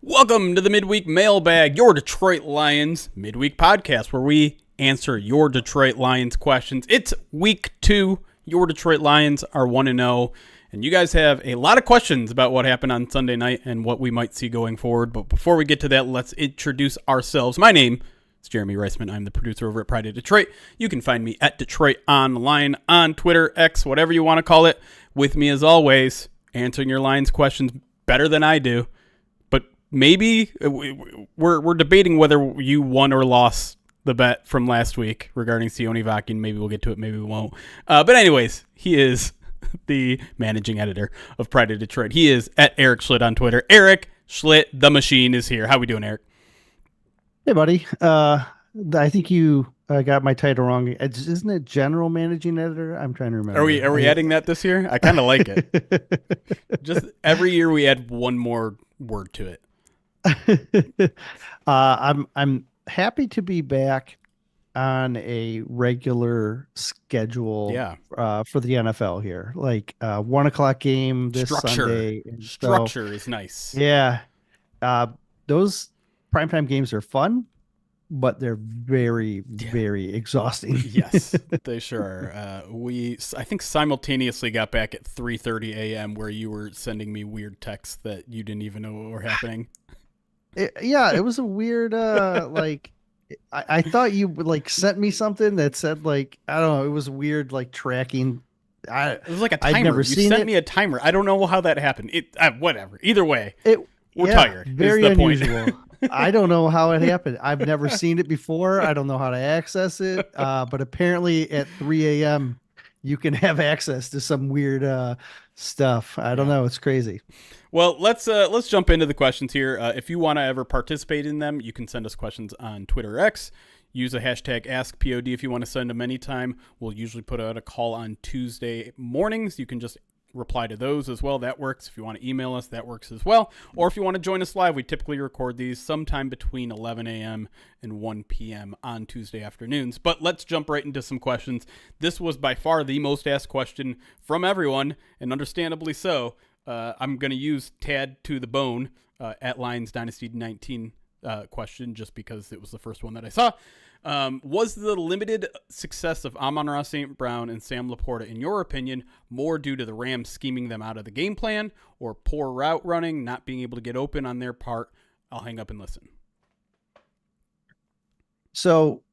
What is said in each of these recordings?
Welcome to the midweek mailbag, your Detroit Lions midweek podcast, where we answer your Detroit Lions questions. It's week 2. Your Detroit Lions are 1-0, and you guys have a lot of questions about what happened on Sunday night and what we might see going forward. But before we get to that, let's introduce ourselves. My name is Jeremy Reisman. I'm the producer over at Pride of Detroit. You can find me at Detroit Online on Twitter, X, whatever you want to call it. With me, as always, answering your Lions questions better than I do. Maybe we're debating whether you won or lost the bet from last week regarding Sione Vakin. Maybe we'll get to it. Maybe we won't. But anyways, he is the managing editor of Pride of Detroit. He is at Erik Schlitt on Twitter. Erik Schlitt, the machine, is here. How we doing, Erik? Hey, buddy. I think you got my title wrong. Isn't it general managing editor? I'm trying to remember. Are we adding that this year? I kind of like it. Just every year we add one more word to it. I'm happy to be back on a regular schedule. Yeah. For the NFL here, like 1:00 game this Sunday. Structure is nice. Yeah. Those primetime games are fun, but they're very, very exhausting. Yes, they sure are. I think simultaneously got back at 3:30 a.m. where you were sending me weird texts that you didn't even know what were happening. It was a weird, I thought you sent me something that said I don't know, it was weird, tracking. It was like a timer. I'd never seen sent me a timer. I don't know how that happened. Whatever. Either way, we're tired. Very is the unusual. Point. I don't know how it happened. I've never seen it before. I don't know how to access it. But apparently at 3 a.m. you can have access to some weird stuff. I don't know. It's crazy. Well, let's jump into the questions here. If you want to ever participate in them, you can send us questions on Twitter X. Use the hashtag AskPOD if you want to send them anytime. We'll usually put out a call on Tuesday mornings. You can just reply to those as well. That works. If you want to email us, that works as well. Or if you want to join us live, we typically record these sometime between 11 a.m. and 1 p.m. on Tuesday afternoons. But let's jump right into some questions. This was by far the most asked question from everyone, and understandably so. I'm going to use Tad to the bone at Lions Dynasty 19 question just because it was the first one that I saw. Was the limited success of Amon-Ra St. Brown and Sam Laporta, in your opinion, more due to the Rams scheming them out of the game plan or poor route running, not being able to get open on their part? I'll hang up and listen. So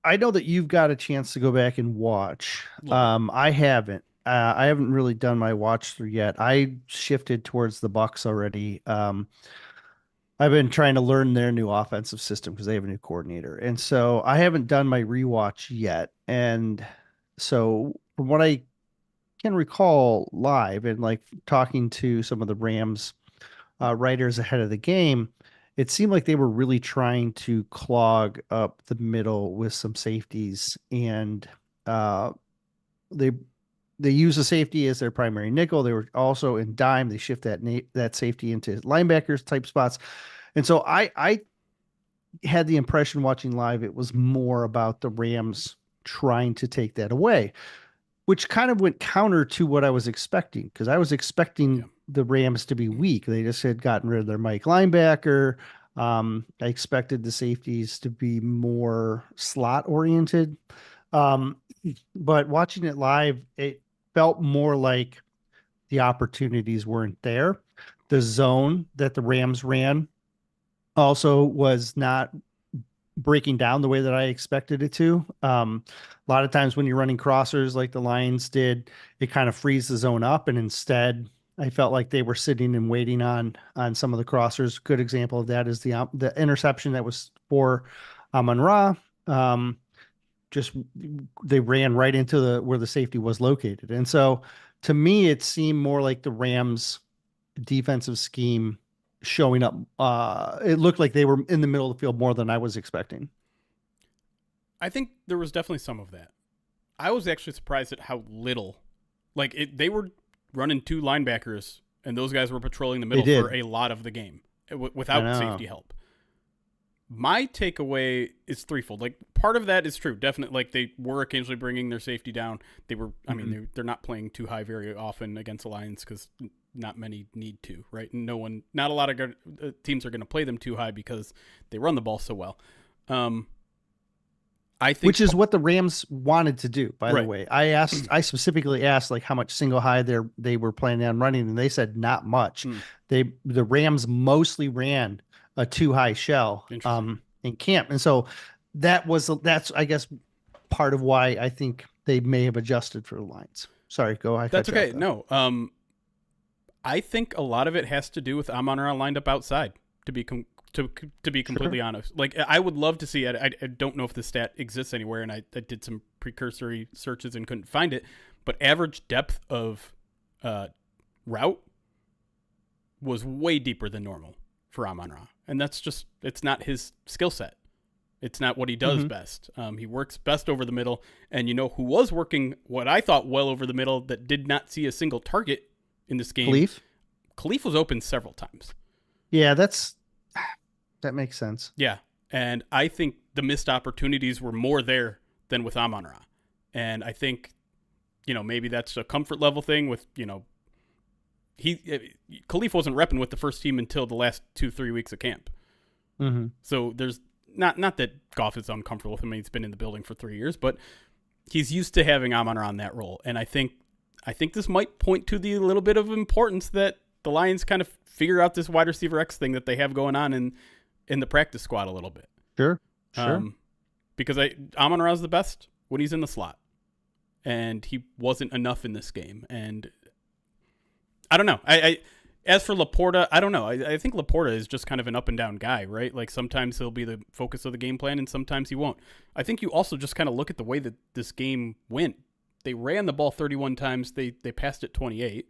I know that you've got a chance to go back and watch. I haven't. I haven't really done my watch through yet. I shifted towards the Bucs already. I've been trying to learn their new offensive system because they have a new coordinator. And so I haven't done my rewatch yet. And so from what I can recall live and talking to some of the Rams writers ahead of the game, it seemed like they were really trying to clog up the middle with some safeties. And they use the safety as their primary nickel. They were also in dime. They shift that safety into linebackers type spots. And so I had the impression watching live, it was more about the Rams trying to take that away, which kind of went counter to what I was expecting, because I was expecting the Rams to be weak. They just had gotten rid of their Mike linebacker. I expected the safeties to be more slot oriented. But watching it live, it felt more like the opportunities weren't there. The zone that the Rams ran also was not breaking down the way that I expected it to. A lot of times when you're running crossers like the Lions did, it kind of frees the zone up. And instead, I felt like they were sitting and waiting on some of the crossers. Good example of that is the interception that was for Amon-Ra. Just they ran right into where the safety was located. And so to me, it seemed more like the Rams defensive scheme showing up. It looked like they were in the middle of the field more than I was expecting. I think there was definitely some of that. I was actually surprised at how little, they were running 2 linebackers and those guys were patrolling the middle for a lot of the game without safety help. My takeaway is threefold. Part of that is true. Definitely, they were occasionally bringing their safety down. They were, they're not playing too high very often against the Lions because not many need to, right? And not a lot of teams are going to play them too high because they run the ball so well. I think, which is what the Rams wanted to do, by the right. way. I specifically asked like how much single high they were planning on running, and they said not much. Mm, The Rams mostly ran a two high shell interesting. in camp. And so that's I guess part of why I think they may have adjusted for the lines. Sorry, go. I That's cut you okay. off. No, I think a lot of it has to do with Amon-Ra lined up outside. To be completely Sure. honest, like I would love to see it. I don't know if the stat exists anywhere, and I did some precursory searches and couldn't find it. But average depth of route was way deeper than normal for Amon-Ra, and it's not his skill set. It's not what he does best. He works best over the middle, and you know who was working what I thought well over the middle that did not see a single target in this game? Khalif? Khalif was open several times. Yeah, that makes sense. Yeah, and I think the missed opportunities were more there than with Amon-Ra. And I think, maybe that's a comfort level thing with, Khalif wasn't repping with the first team until the last 2-3 weeks of camp. Mm-hmm. So there's not that Goff is uncomfortable with him. He's been in the building for 3 years, but he's used to having Amon-Ra on that role. And I think this might point to the little bit of importance that the Lions kind of figure out this wide receiver X thing that they have going on in the practice squad a little bit. Sure. Because Amon-Ra is the best when he's in the slot, and he wasn't enough in this game. And I don't know. As for Laporta, I don't know. I think Laporta is just kind of an up and down guy, right? Like sometimes he'll be the focus of the game plan, and sometimes he won't. I think you also just kind of look at the way that this game went. They ran the ball 31 times. They passed it 28.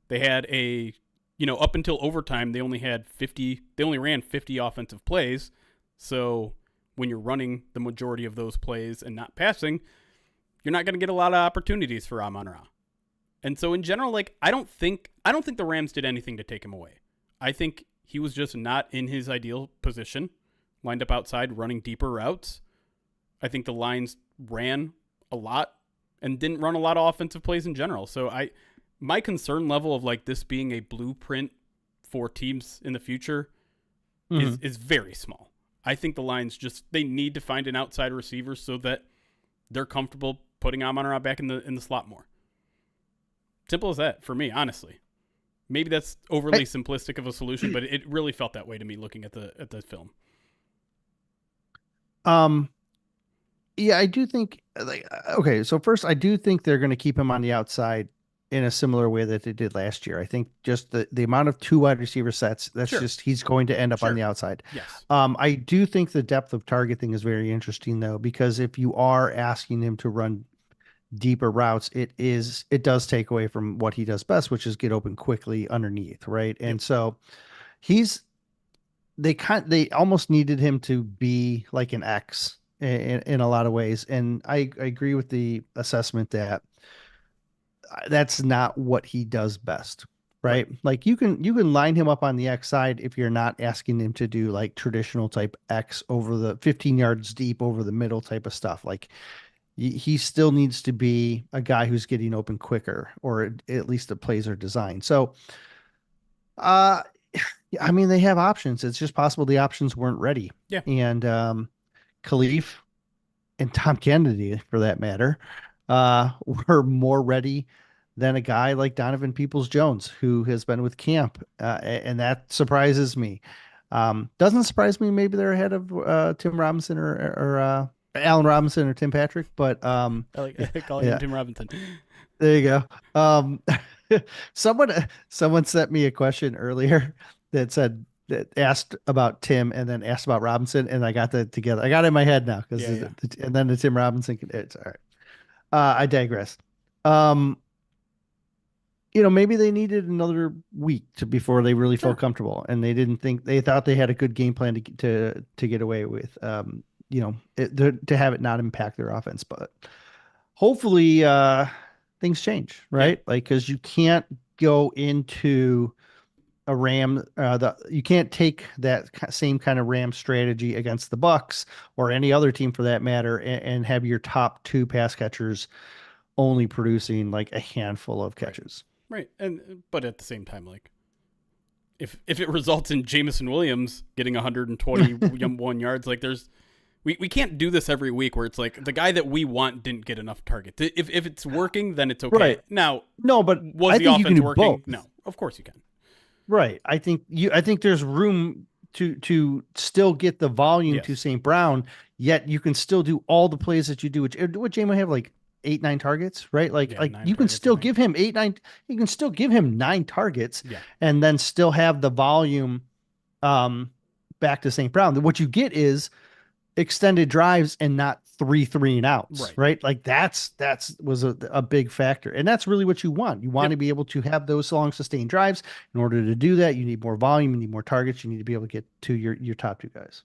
They had up until overtime, they only ran 50 offensive plays. So when you're running the majority of those plays and not passing, you're not going to get a lot of opportunities for Amon-Ra. And so in general, like I don't think the Rams did anything to take him away. I think he was just not in his ideal position, lined up outside, running deeper routes. I think the Lions ran a lot and didn't run a lot of offensive plays in general. So my concern level of like this being a blueprint for teams in the future is very small. I think the Lions they need to find an outside receiver so that they're comfortable putting Amon-Ra back in the slot more. Simple as that for me, honestly. Maybe that's overly simplistic of a solution, but it really felt that way to me looking at the film. Yeah, I do think okay, so first I do think they're going to keep him on the outside in a similar way that they did last year. I think just the amount of two wide receiver sets, he's going to end up on the outside. Yes. I do think the depth of target thing is very interesting though, because if you are asking him to run deeper routes, it does take away from what he does best, which is get open quickly underneath, right? And so they almost needed him to be like an X in a lot of ways. And I agree with the assessment that that's not what he does best, right? Like you can line him up on the X side if you're not asking him to do like traditional type X over the 15 yards deep over the middle type of stuff. Like he still needs to be a guy who's getting open quicker, or at least the plays are designed. So, I mean, they have options. It's just possible the options weren't ready. Yeah. And Khalif and Tom Kennedy, for that matter, were more ready than a guy like Donovan Peoples-Jones, who has been with camp, and that surprises me. Doesn't surprise me. Maybe they're ahead of Tim Robinson or Allen Robinson or Tim Patrick, but I like calling him Tim Robinson. There you go. Someone sent me a question earlier that asked about Tim and then asked about Robinson, and I got that together. I got it in my head now and then the Tim Robinson. It's all right. I digress. Maybe they needed another week before they really felt comfortable, and they thought they had a good game plan to get away with. To have it not impact their offense, but hopefully things change, right? Like, because you can't go into a Ram, you can't take that same kind of Ram strategy against the Bucks or any other team for that matter, and have your top two pass catchers only producing like a handful of catches. Right. But at the same time, like, if it results in Jamison Williams getting 121 yards, like we can't do this every week where it's like the guy that we want didn't get enough targets. If it's working, then it's okay. Right. Now, No, but was I the think you can offense do working? both. No, of course you can. Right. I think there's room to still get the volume to Yes. St. Brown, yet you can still do all the plays that you do. Which would Jamo have like 8-9 targets, right? Like Yeah, like 9 you can targets, I still think. give him 8-9. You can still give him 9 targets, Yeah. and then still have the volume back to St. Brown. What you get is extended drives and not 3 3-and-outs, Right. right? Like that's was a big factor. And that's really what you want. You want Yep. to be able to have those long sustained drives. In order to do that, you need more volume, you need more targets, you need to be able to get to your top 2 guys.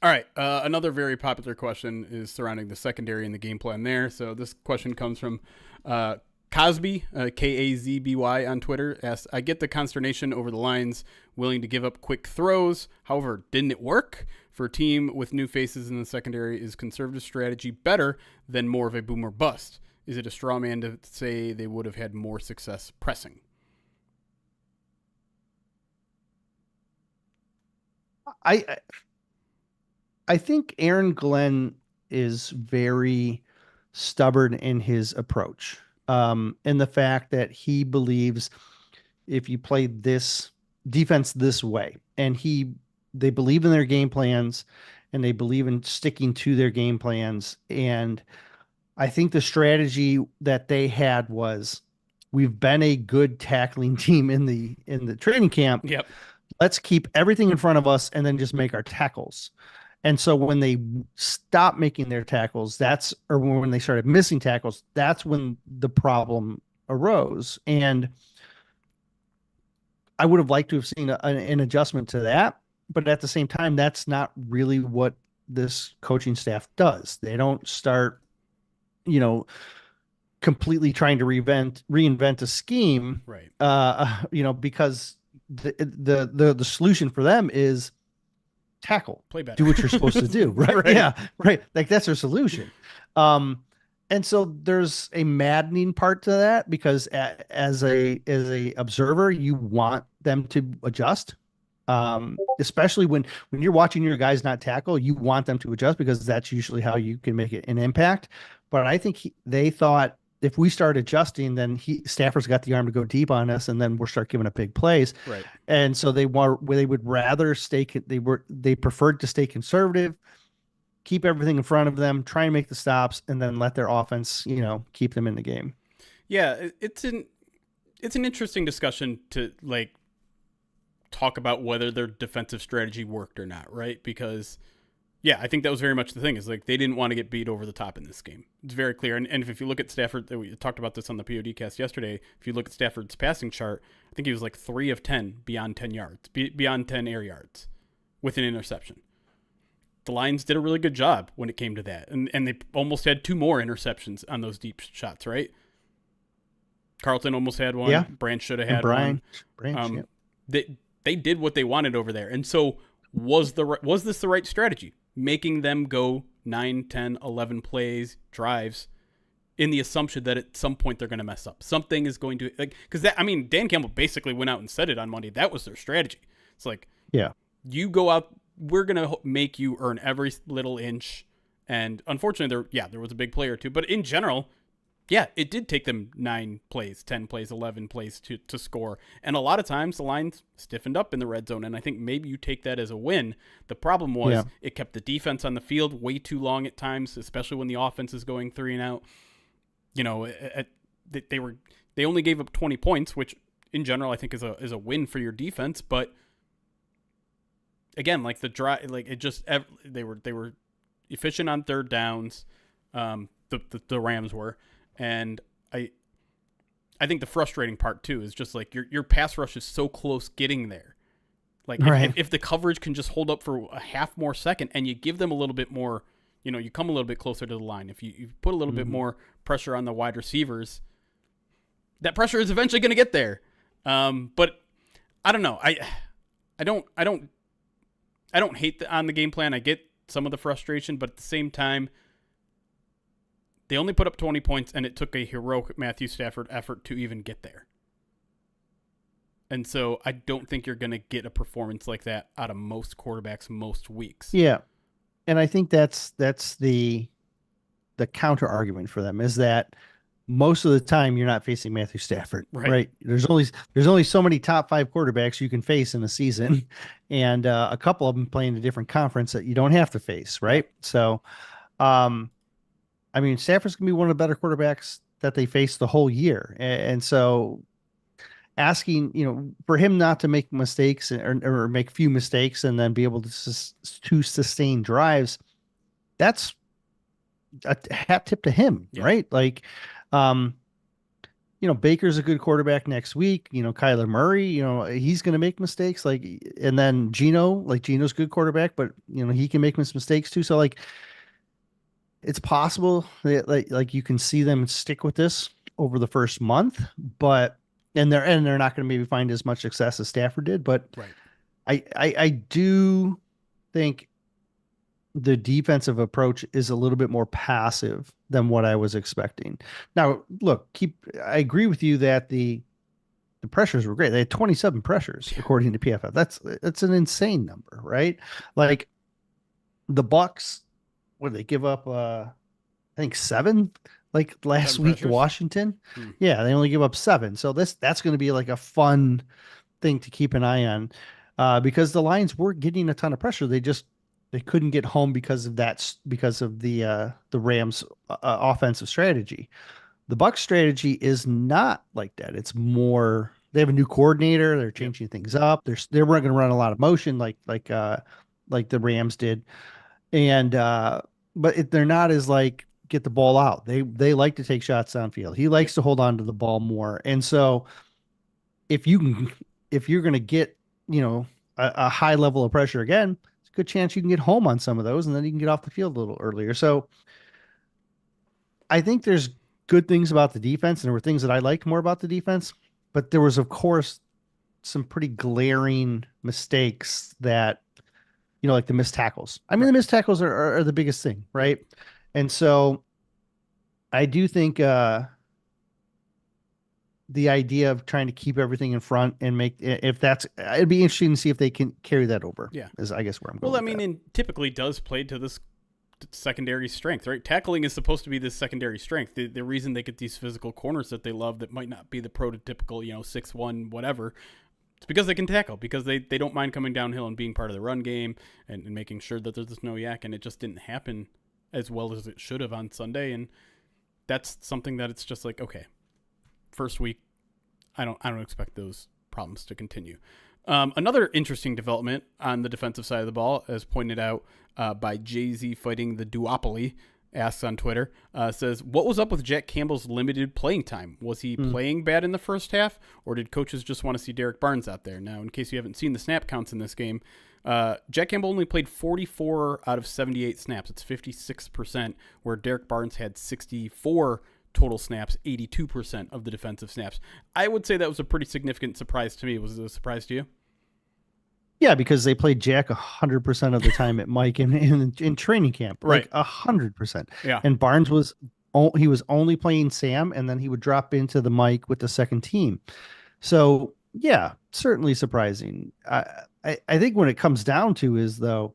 All right. Another very popular question is surrounding the secondary and the game plan there. So this question comes from Cosby, Kazby on Twitter, asks, I get the consternation over the Lions willing to give up quick throws. However, didn't it work? For a team with new faces in the secondary, is conservative strategy better than more of a boom or bust? Is it a straw man to say they would have had more success pressing? I think Aaron Glenn is very stubborn in his approach. And the fact that he believes if you play this defense this way, and they believe in their game plans and they believe in sticking to their game plans. And I think the strategy that they had was, we've been a good tackling team in the training camp. Yep. Let's keep everything in front of us and then just make our tackles. And so when they stopped making their tackles, or when they started missing tackles, that's when the problem arose. And I would have liked to have seen an adjustment to that. But at the same time, that's not really what this coaching staff does. They don't start, completely trying to reinvent a scheme, Right. because the solution for them is tackle, Play better, do what you're supposed to do. Right? Right. Yeah. Right. Like that's their solution. And so there's a maddening part to that, because as a observer, you want them to adjust. Especially when you're watching your guys not tackle, you want them to adjust, because that's usually how you can make an impact. But I think they thought, if we start adjusting, then Stafford's got the arm to go deep on us, and then we'll start giving up big plays. Right. And so they would rather they preferred to stay conservative, keep everything in front of them, try and make the stops, and then let their offense, keep them in the game. Yeah, it's an interesting discussion to like talk about whether their defensive strategy worked or not, right? Because yeah, I think that was very much the thing, is like they didn't want to get beat over the top in this game. It's very clear. And if you look at Stafford, we talked about this on the PODcast yesterday. If you look at Stafford's passing chart, I think he was like 3 of 10 beyond 10 yards, beyond 10 air yards with an interception. The Lions did a really good job when it came to that. And they almost had 2 more interceptions on those deep shots, right? Carlton almost had one. Yeah. Branch should have had one. Branch, they did what they wanted over there. And so was this the right strategy? Making them go 9, 10, 11 plays, drives, in the assumption that at some point they're going to mess up. Something is going to, like, because Dan Campbell basically went out and said it on Monday. That was their strategy. It's like, yeah, you go out, we're going to make you earn every little inch. And unfortunately, there was a big play or two. But in general, yeah, it did take them 9 plays, 10 plays, 11 plays to score. And a lot of times the Lions stiffened up in the red zone. And I think maybe you take that as a win. The problem was it kept the defense on the field way too long at times, especially when the offense is going 3 and out. They only gave up 20 points, which in general I think is a win for your defense. But again, like the drive, like it just, they were efficient on third downs. The Rams were. And I think the frustrating part too is just like your pass rush is so close getting there. Like if the coverage can just hold up for a half more second, and you give them a little bit more, you come a little bit closer to the line. If you put a little bit more pressure on the wide receivers, that pressure is eventually going to get there. But I don't know. I don't hate on the game plan. I get some of the frustration, but at the same time, they only put up 20 points, and it took a heroic Matthew Stafford effort to even get there. And so I don't think you're going to get a performance like that out of most quarterbacks most weeks. Yeah. And I think that's the counter argument for them is that most of the time you're not facing Matthew Stafford, Right. right? There's only so many top five quarterbacks you can face in a season, and a couple of them playing a different conference that you don't have to face, Yep. right? So, um, I mean, Stafford's gonna be one of the better quarterbacks that they face the whole year, and so asking, for him not to make mistakes or make few mistakes and then be able to sustain drives, that's a hat tip to him, Yeah. right? Like, um, Baker's a good quarterback next week. Kyler Murray, he's going to make mistakes. Like, and then Geno's a good quarterback, but he can make mistakes too. So like, it's possible that like you can see them stick with this over the first month, but and they're not going to maybe find as much success as Stafford did. But Right. I do think the defensive approach is a little bit more passive than what I was expecting. Now, look, I agree with you that the pressures were great. They had 27 pressures Yeah. according to PFF. That's an insane number, right? Like the Bucks, what did they give up? I think seven, like last 7 week to pressures. Washington. Hmm. Yeah, they only give up seven. So that's going to be like a fun thing to keep an eye on, because the Lions were getting a ton of pressure. They couldn't get home because of the Rams offensive strategy. The Bucs strategy is not like that. It's more they have a new coordinator. They're Yep. changing things up. They're going to run a lot of motion like the Rams did, and they're not as like get the ball out. They like to take shots downfield. He Yep. likes to hold on to the ball more, and so if you can, if you're going to get, a high level of pressure again, it's a good chance you can get home on some of those and then you can get off the field a little earlier. So I think there's good things about the defense, and there were things that I liked more about the defense, but there was, of course, some pretty glaring mistakes that, like the missed tackles. I mean, the Right. missed tackles are the biggest thing, Yep. right? And so I do think, the idea of trying to keep everything in front and if that's it'd be interesting to see if they can carry that over Yeah. is I guess where I'm going Well, I with mean, that. and typically does play to this secondary strength, right? Tackling is supposed to be this secondary strength. The reason they get these physical corners that they love that might not be the prototypical, 6'1", whatever. It's because they can tackle, because they don't mind coming downhill and being part of the run game and making sure that there's no yak, and it just didn't happen as well as it should have on Sunday. And that's something that it's just like, okay, first week, I don't expect those problems to continue. Another interesting development on the defensive side of the ball, as pointed out by Jay-Z Fighting the Duopoly, asks on Twitter, says, what was up with Jack Campbell's limited playing time? Was he playing bad in the first half, or did coaches just want to see Derek Barnes out there? Now, in case you haven't seen the snap counts in this game, Jack Campbell only played 44 out of 78 snaps. It's 56%, where Derek Barnes had 64 total snaps, 82% of the defensive snaps. I would say that was a pretty significant surprise to me. Was it a surprise to you? Yeah, because they played Jack 100% of the time at Mike in training camp, Right. like 100%. Yeah. And Barnes he was only playing Sam, and then he would drop into the Mike with the second team. So yeah, certainly surprising. I think when it comes down to is though,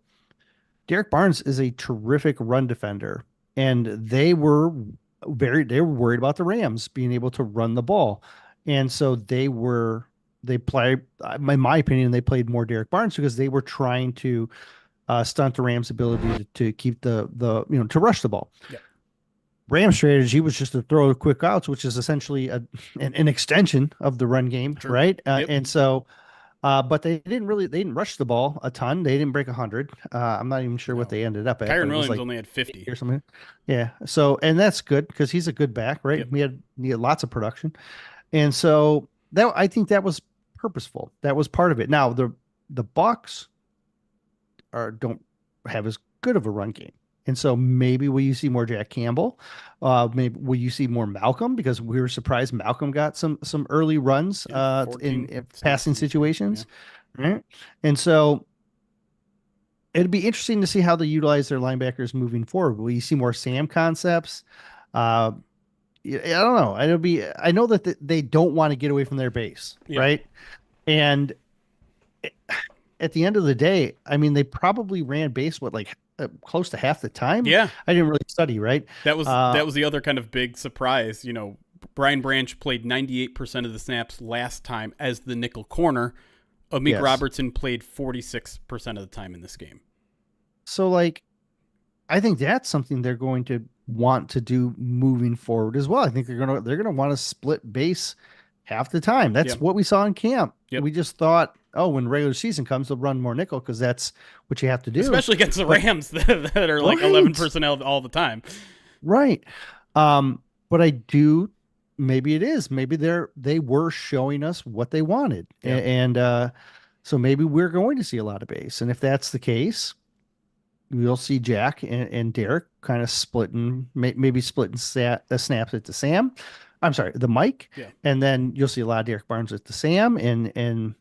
Derek Barnes is a terrific run defender, and they were worried about the Rams being able to run the ball, and so they play, in my opinion, they played more Derek Barnes because they were trying to stunt the Rams' ability to keep to rush the ball. Yeah. Rams strategy was just to throw quick outs, which is essentially an extension of the run game, True. right? Yep. And so but they didn't rush the ball a ton. They didn't break 100. I'm not even sure what No. they ended up at. Kyron But it was Williams like only had 50 50. or something. Yeah. So, and that's good because he's a good back, right? Yep. He had lots of production. And so I think that was purposeful. That was part of it. Now the Bucks don't have as good of a run game. And so maybe will you see more Jack Campbell? Maybe will you see more Malcolm, because we were surprised Malcolm got some early runs Yeah, in 14 snaps passing in each game. situations, right? And so it'd be interesting to see how they utilize their linebackers moving forward. Will you see more Sam concepts? Uh, I don't know. I know that they don't want to get away from their base, Yeah. right? And at the end of the day, I mean, they probably ran base what like close to half the time. Yeah, I didn't really study, right? that was the other kind of big surprise. You know, Brian Branch played 98% of the snaps last time as the nickel corner. Amik Yes. Robertson played 46% of the time in this game. So like I think that's something they're going to want to do moving forward as well. I think they're gonna want to split base half the time. That's Yep. what we saw in camp. Yep. We just thought, oh, when regular season comes, they'll run more nickel because that's what you have to do. Especially against the But Rams that are like 11 right, personnel all the time. right. But I do. Maybe it is. Maybe they were showing us what they wanted, Yeah. and so maybe we're going to see a lot of base. And if that's the case, we'll see Jack and Derek kind of splitting, maybe splitting snaps at the Sam. I'm sorry, the Mike, Yeah. and then you'll see a lot of Derek Barnes at the Sam, and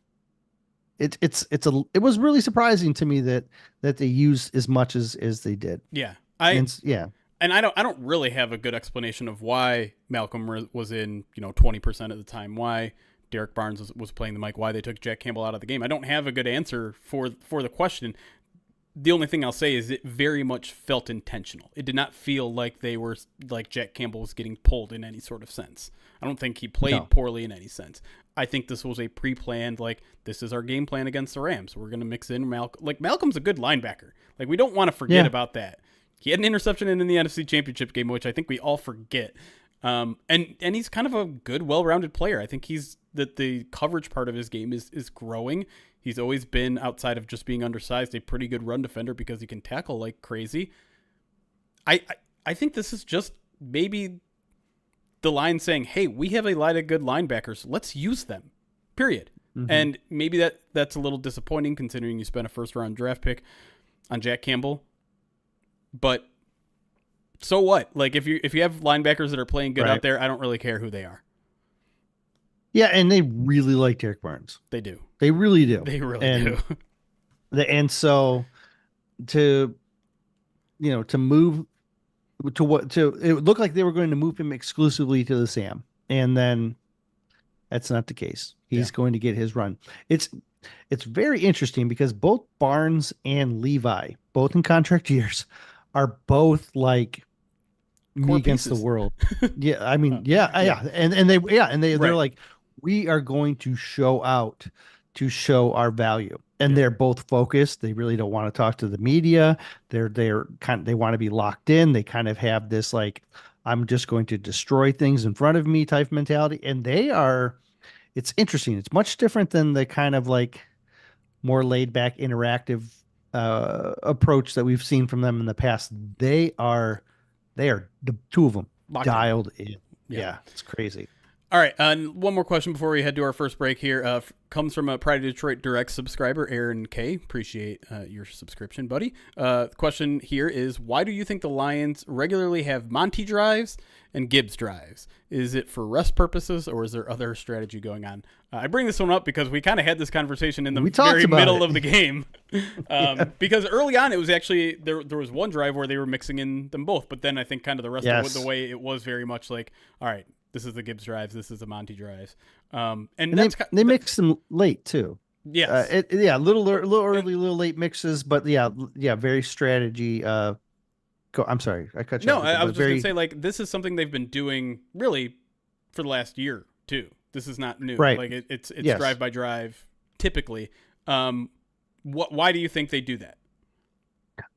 it was really surprising to me that they used as much as they did. Yeah. Yeah, And I don't really have a good explanation of why Malcolm was in, 20% of the time, why Derek Barnes was playing the mic, why they took Jack Campbell out of the game. I don't have a good answer for the question. The only thing I'll say is it very much felt intentional. It did not feel like they were like Jack Campbell was getting pulled in any sort of sense. I don't think he played no, poorly in any sense. I think this was a pre-planned, like, this is our game plan against the Rams. We're going to mix in Malcolm. Like, Malcolm's a good linebacker. Like, we don't want to forget yeah, about that. He had an interception in the NFC Championship game, which I think we all forget. And he's kind of a good, well-rounded player. I think the coverage part of his game is growing. He's always been, outside of just being undersized, a pretty good run defender because he can tackle like crazy. I think this is just maybe the line saying, hey, we have a lot of good linebackers. Let's use them, period. mm-hmm. And maybe that's a little disappointing considering you spent a first-round draft pick on Jack Campbell. But so what? Like, if you have linebackers that are playing good Right. out there, I don't really care who they are. Yeah, and they really like Derek Barnes. They do. They really do. They really And do. and so to to move it looked like they were going to move him exclusively to the Sam, and then that's not the case. Yeah. He's going to get his run. It's very interesting because both Barnes and Levi, both in contract years, are both like me Core against the pieces. world. Yeah, I mean, Yeah. they're Right. like, we are going to show out to show our value. And Yeah. they're both focused. They really don't want to talk to the media. They want to be locked in. They kind of have this like, I'm just going to destroy things in front of me type mentality. And it's interesting. It's much different than the kind of like more laid back interactive approach that we've seen from them in the past. They are the two of them Locked in. dialed in. Yeah. Yeah, it's crazy. All right. One more question before we head to our first break here. Comes from a Pride of Detroit Direct subscriber, Aaron K. Appreciate your subscription, buddy. The question here is, why do you think the Lions regularly have Monty drives and Gibbs drives? Is it for rest purposes, or is there other strategy going on? I bring this one up because we kind of had this conversation in the We talked very about middle it. of the game. Because early on, it was actually, there was one drive where they were mixing in them both. But then I think kind of the rest of Yes. the way it was very much like, all right, this is the Gibbs drives. This is the Monty drives. And And that's they mix them late too. yes. A little early, little late mixes, but yeah, very strategy. I'm sorry, I cut you No, off. I but was just gonna say, like, this is something they've been doing really for the last year too. This is not new. Right. Like it's Yes. drive by drive typically. Why do you think they do that?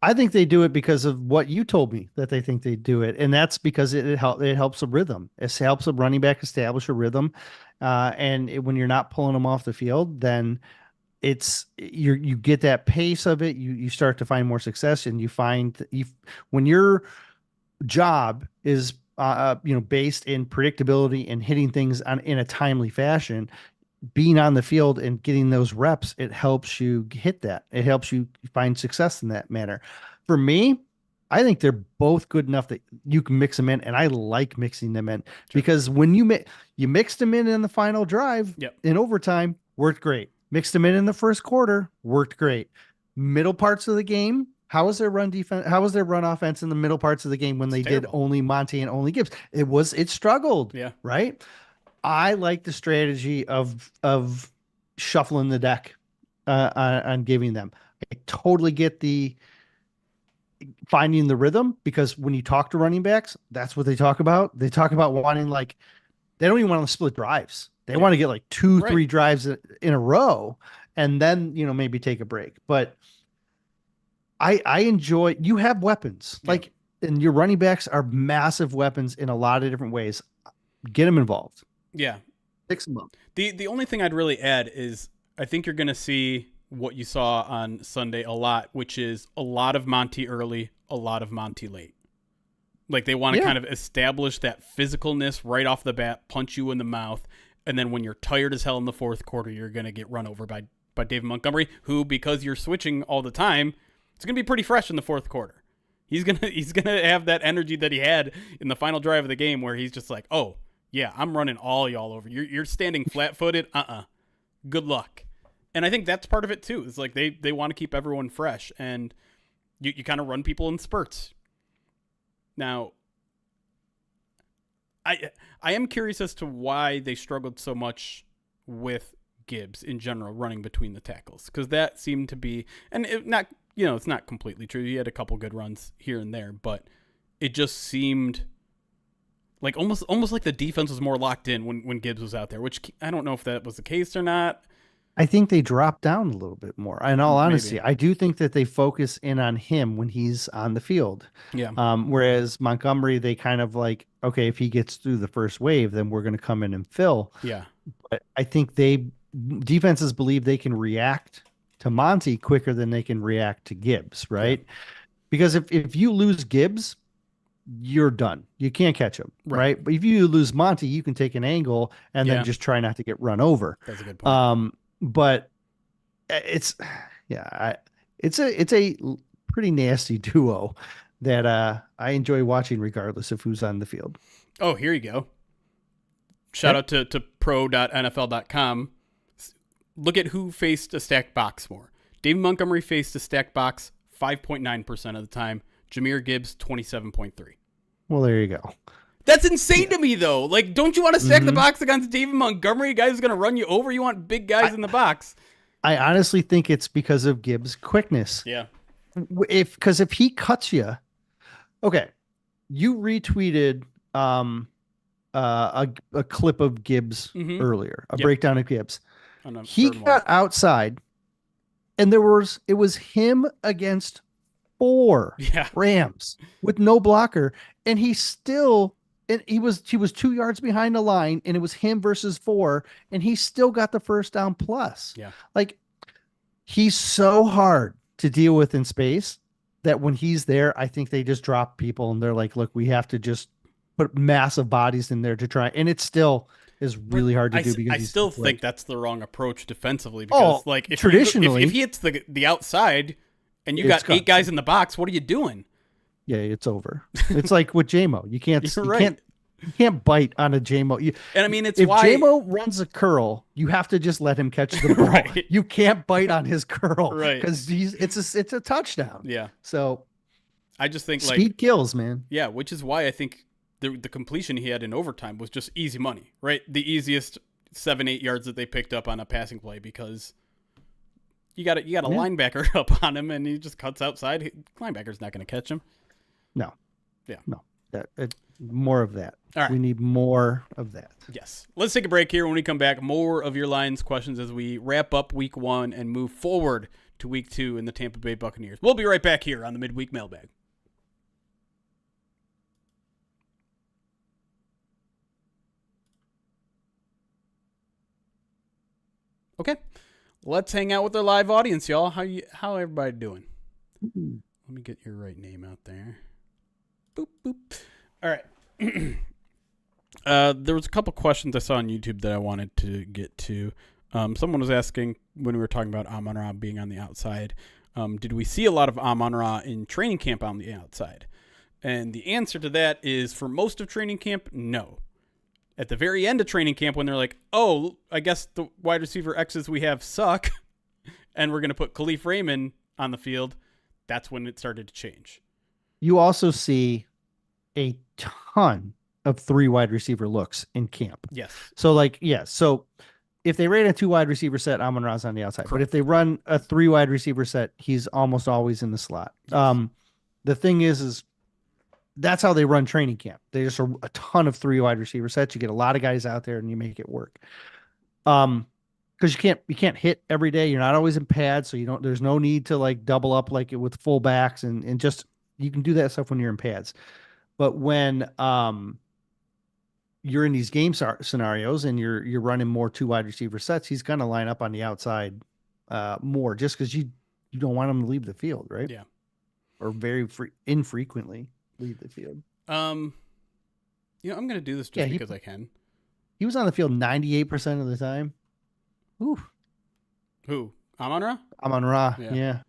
I think they do it because of what you told me that they think they do it, and that's because it helps a rhythm. It helps a running back establish a rhythm, when you're not pulling them off the field, then you get that pace of it. You start to find more success, and you find when your job is based in predictability and hitting things in a timely fashion, being on the field and getting those reps, it helps you hit that. It helps you find success in that manner. For me, I think they're both good enough that you can mix them in, and I like mixing them in because when you mixed them in the final drive Yep. in overtime, worked great. Mixed them in the first quarter, worked great. Middle parts of the game, how was their run defense? How was their run offense in the middle parts of the game when they did terrible. only Monty and only Gibbs? It struggled. Yeah. Right. I like the strategy of shuffling the deck on giving them. I totally get the finding the rhythm, because when you talk to running backs, that's what they talk about. They talk about wanting, like, they don't even want to split drives. They Yeah. want to get like two, Right. 3 drives in a row, and then, maybe take a break. But I enjoy, you have weapons, Yeah. like, and your running backs are massive weapons in a lot of different ways. Get them involved. Yeah. Fix them up. The only thing I'd really add is I think you're going to see what you saw on Sunday a lot, which is a lot of Monty early, a lot of Monty late. Like they want to kind of establish that physicalness right off the bat, punch you in the mouth, and then when you're tired as hell in the fourth quarter, you're going to get run over by David Montgomery, who, because you're switching all the time, it's going to be pretty fresh in the fourth quarter. He's gonna have that energy that he had in the final drive of the game, where he's just like, oh yeah, I'm running all y'all over. You're standing flat footed. Good luck. And I think that's part of it too. It's like they want to keep everyone fresh, and you kind of run people in spurts. Now, I am curious as to why they struggled so much with Gibbs in general running between the tackles, because that seemed to be, and it's not completely true. He had a couple good runs here and there, but it just seemed like almost like the defense was more locked in when Gibbs was out there, which I don't know if that was the case or not. I think they dropped down a little bit more. In all honesty, Maybe. I do think that they focus in on him when he's on the field. Yeah. Whereas Montgomery, they kind of like, okay, if he gets through the first wave, then we're going to come in and fill. Yeah. But I think defenses believe they can react to Monty quicker than they can react to Gibbs, right? Yeah. Because if you lose Gibbs, you're done. You can't catch him, right? But if you lose Monty, you can take an angle and then just try not to get run over. That's a good point. But it's a pretty nasty duo that I enjoy watching regardless of who's on the field. Oh, here you go. Shout out to pro.nfl.com. Look at who faced a stacked box more. David Montgomery faced a stacked box 5.9% of the time. Jahmyr Gibbs 27.3%. Well, there you go. That's insane to me, though. Like, don't you want to stack the box against David Montgomery, a guy who's going to run you over? You want big guys in the box. I honestly think it's because of Gibbs' quickness. Yeah. Because if he cuts you, okay, you retweeted a clip of Gibbs earlier, a breakdown of Gibbs. He got outside, and it was him against 4 Rams with no blocker, and he was 2 yards behind the line, and it was him versus 4, and he still got the first down plus. Yeah. Like, he's so hard to deal with in space that when he's there, I think they just drop people and they're like, look, we have to just put massive bodies in there to try. And it still is really hard to do because I still think that's the wrong approach defensively, because if traditionally, if he hits the outside and you got 8 guys in the box, what are you doing? Yeah, it's over. It's like with JMO. You can't bite on a JMO. And I mean, if JMO runs a curl, you have to just let him catch the ball. Right. You can't bite on his curl, right? Because it's a touchdown. Yeah. So I just think speed kills, man. Yeah, which is why I think the completion he had in overtime was just easy money, right? The easiest 7-8 yards that they picked up on a passing play, because you got a linebacker up on him and he just cuts outside. Linebacker's not going to catch him. No. Yeah. No. More of that. All right. We need more of that. Yes. Let's take a break here. When we come back, more of your Lions questions as we wrap up week 1 and move forward to week 2 in the Tampa Bay Buccaneers. We'll be right back here on the midweek mailbag. Okay. Let's hang out with our live audience, y'all. How everybody doing? Mm-hmm. Let me get your right name out there. Boop, boop. All right. There was a couple questions I saw on YouTube that I wanted to get to. Someone was asking, when we were talking about Amon-Ra being on the outside, did we see a lot of Amon-Ra in training camp on the outside? And the answer to that is, for most of training camp, no. At the very end of training camp, when they're like, oh, I guess the wide receiver X's we have suck, and we're going to put Khalif Raymond on the field, that's when it started to change. You also see a ton of 3 wide receiver looks in camp. Yes. So So if they ran a 2 wide receiver set, Amon-Ra's on the outside. Correct. But if they run a 3 wide receiver set, he's almost always in the slot. Yes. The thing is that's how they run training camp. There's a ton of 3 wide receiver sets. You get a lot of guys out there and you make it work. Because you can't hit every day. You're not always in pads, so there's no need to like double up like it with fullbacks and just you can do that stuff when you're in pads. But when you're in these game scenarios and you're running more 2 wide receiver sets, he's gonna line up on the outside more just because you don't want him to leave the field, right? Yeah. Or very infrequently leave the field. I'm gonna do this just because I can. He was on the field 98% of the time. Ooh. Who? Amon-Ra? Amon-Ra. Yeah.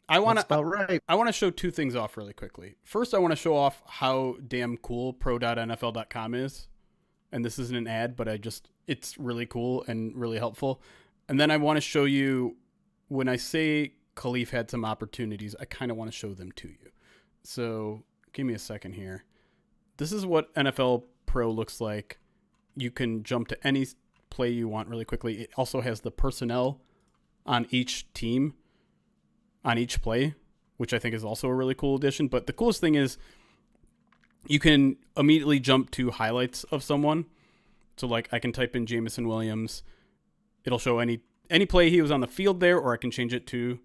I want to show 2 things off really quickly. First, I want to show off how damn cool pro.nfl.com is. And this isn't an ad, but it's really cool and really helpful. And then I want to show you when I say Khalif had some opportunities, I kind of want to show them to you. So give me a second here. This is what NFL Pro looks like. You can jump to any play you want really quickly. It also has the personnel on each team on each play, which I think is also a really cool addition. But the coolest thing is you can immediately jump to highlights of someone. So like I can type in Jameson Williams. It'll show any play he was on the field there, or I can change it to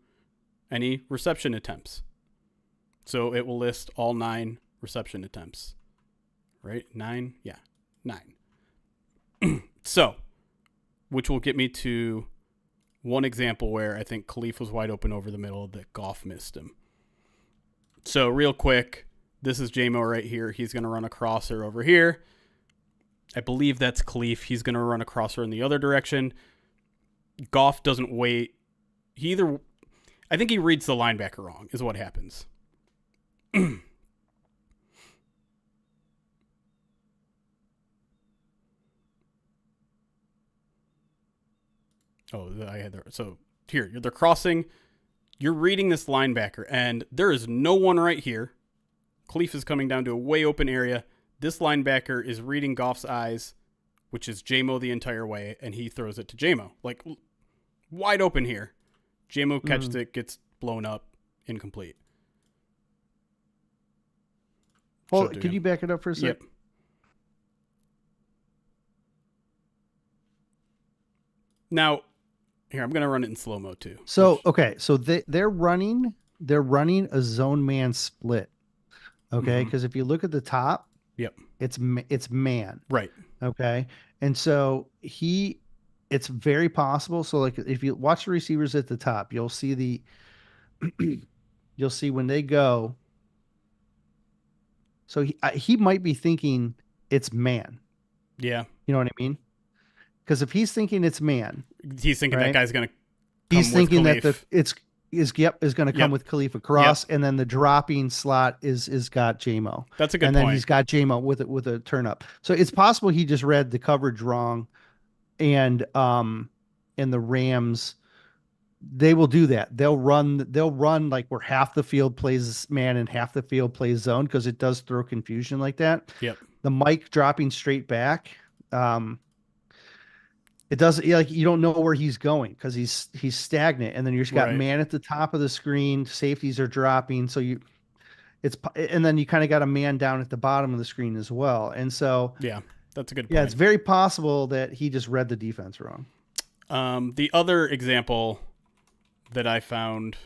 any reception attempts. So it will list all 9 reception attempts. Right? 9? Yeah, 9. So, which will get me to one example where I think Khalif was wide open over the middle that Goff missed him. So real quick, this is J-Mo right here. He's going to run a crosser over here. I believe that's Khalif. He's going to run a crosser in the other direction. Goff doesn't wait. I think he reads the linebacker wrong is what happens. So here, they're crossing. You're reading this linebacker, and there is no one right here. Khalif is coming down to a way open area. This linebacker is reading Goff's eyes, which is J-Mo the entire way, and he throws it to J-Mo. Like, wide open here. J-Mo catches it, gets blown up, incomplete. Well, could you back it up for a second? Yep. Now, here, I'm going to run it in slow-mo too. So, okay. So they're running a zone man split. Okay. Because if you look at the top, yep, it's man. Right. Okay. And so it's very possible. So like if you watch the receivers at the top, you'll see you'll see when they go. So he might be thinking it's man. Yeah. You know what I mean? Because if he's thinking it's man, he's thinking that guy's going to. He's thinking that is going to come with Khalif across, and then the dropping slot is got J-Mo. That's a good point. point. And then he's got J-Mo with a turn up. So it's possible he just read the coverage wrong, and the Rams, they will do that. They'll run like where half the field plays man and half the field plays zone because it does throw confusion like that. Yep. The Mike dropping straight back. It doesn't like you don't know where he's going because he's stagnant, and then you've got man at the top of the screen. Safeties are dropping, so and then you kind of got a man down at the bottom of the screen as well. And so yeah, that's a good point. Yeah, it's very possible that he just read the defense wrong. The other example that I found,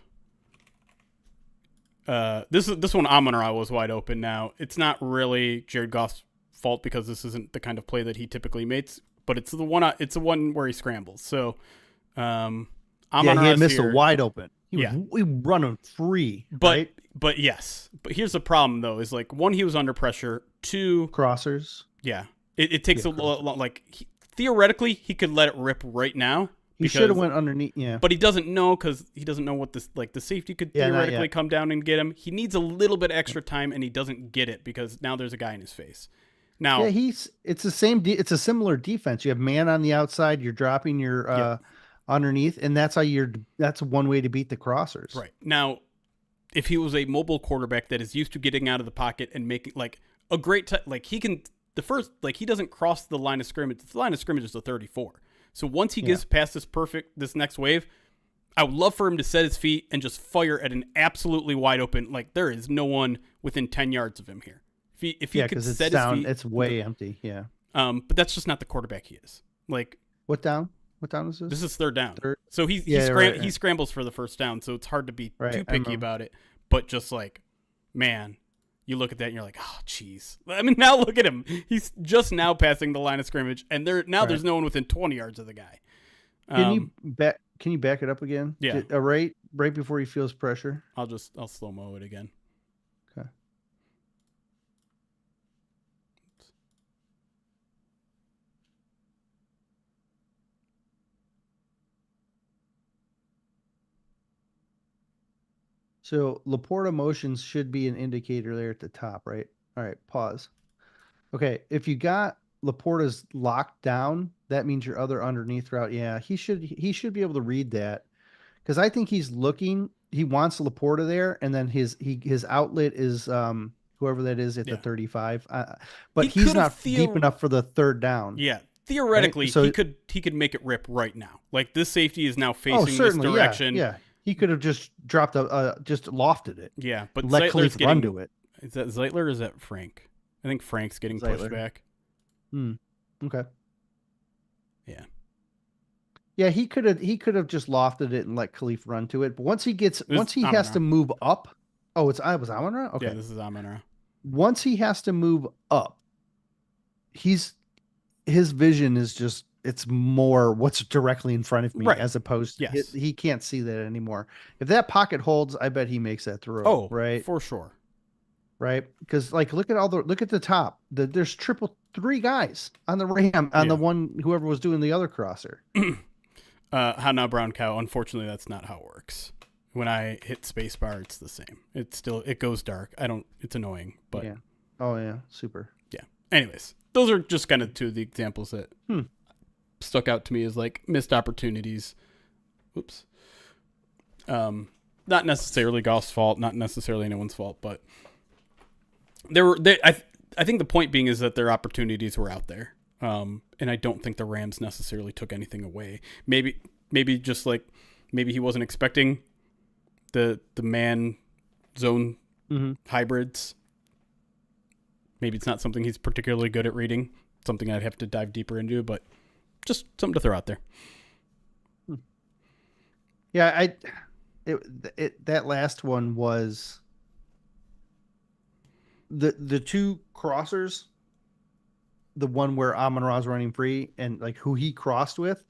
this one Amon-Ra was wide open. Now it's not really Jared Goff's fault because this isn't the kind of play that he typically makes. But it's the one where he scrambles. So, he had missed a wide open. We run him free. But yes. But here's the problem though: is like one, he was under pressure. 2 crossers. Yeah, it takes a lot. Like theoretically, he could let it rip right now. He should have went underneath. Yeah, but he doesn't know because he doesn't know what the safety could theoretically come down and get him. He needs a little bit extra time, and he doesn't get it because now there's a guy in his face. Now, it's the same. It's a similar defense. You have man on the outside. You're dropping your underneath, and that's that's one way to beat the crossers. Right now, if he was a mobile quarterback that is used to getting out of the pocket and making like a great he can he doesn't cross the line of scrimmage. The line of scrimmage is the 34. So once he gets past this next wave, I would love for him to set his feet and just fire at an absolutely wide open. Like, there is no one within 10 yards of him here. If he could set his feet, it's way empty. Yeah. But that's just not the quarterback he is. Like, what down? What down is this? This is third down. So he scrambles for the first down. So it's hard to be too picky about it. But just like, man, you look at that and you're like, oh, jeez. I mean, now look at him. He's just now passing the line of scrimmage, and there's no one within 20 yards of the guy. Can you back it up again? Yeah. Right before he feels pressure. I'll slow-mo it again. Okay. So Laporta motions should be an indicator there at the top, right? All right, pause. Okay, if you got Laporta's locked down, that means your other underneath route. Yeah, he should be able to read that, because I think he's looking. He wants Laporta there, and then his outlet is whoever that is at the 35. But he's not deep enough for the third down. Yeah, theoretically, right? So he could make it rip right now. Like, this safety is now facing this direction. Yeah. He could have just dropped just lofted it. Yeah, but let Khalif run to it. Is that Zeitler or is that Frank? I think Frank's getting pushed back. Okay. Yeah. Yeah, he could have just lofted it and let Khalif run to it. But once he has to move up. Oh, it was Amon-Ra? Okay. Yeah, this is Amon-Ra. Once he has to move up, his vision is just, it's more what's directly in front of me, as opposed to he can't see that anymore. If that pocket holds, I bet he makes that throw. Oh, right, for sure. Right, because like look at the top. There's three guys on the ram on the one whoever was doing the other crosser. How now, brown cow? Unfortunately, that's not how it works. When I hit spacebar, it's the same. It goes dark. It's annoying, but yeah. Oh yeah, super. Yeah. Anyways, those are just kind of two of the examples that stuck out to me as like missed opportunities. Oops. Not necessarily Goff's fault, not necessarily anyone's fault, but I think the point being is that their opportunities were out there. And I don't think the Rams necessarily took anything away. Maybe he wasn't expecting the man zone hybrids. Maybe it's not something he's particularly good at reading. Something I'd have to dive deeper into, but just something to throw out there. Yeah, that last one was the two crossers, the one where Amon-Ra's running free and like who he crossed with,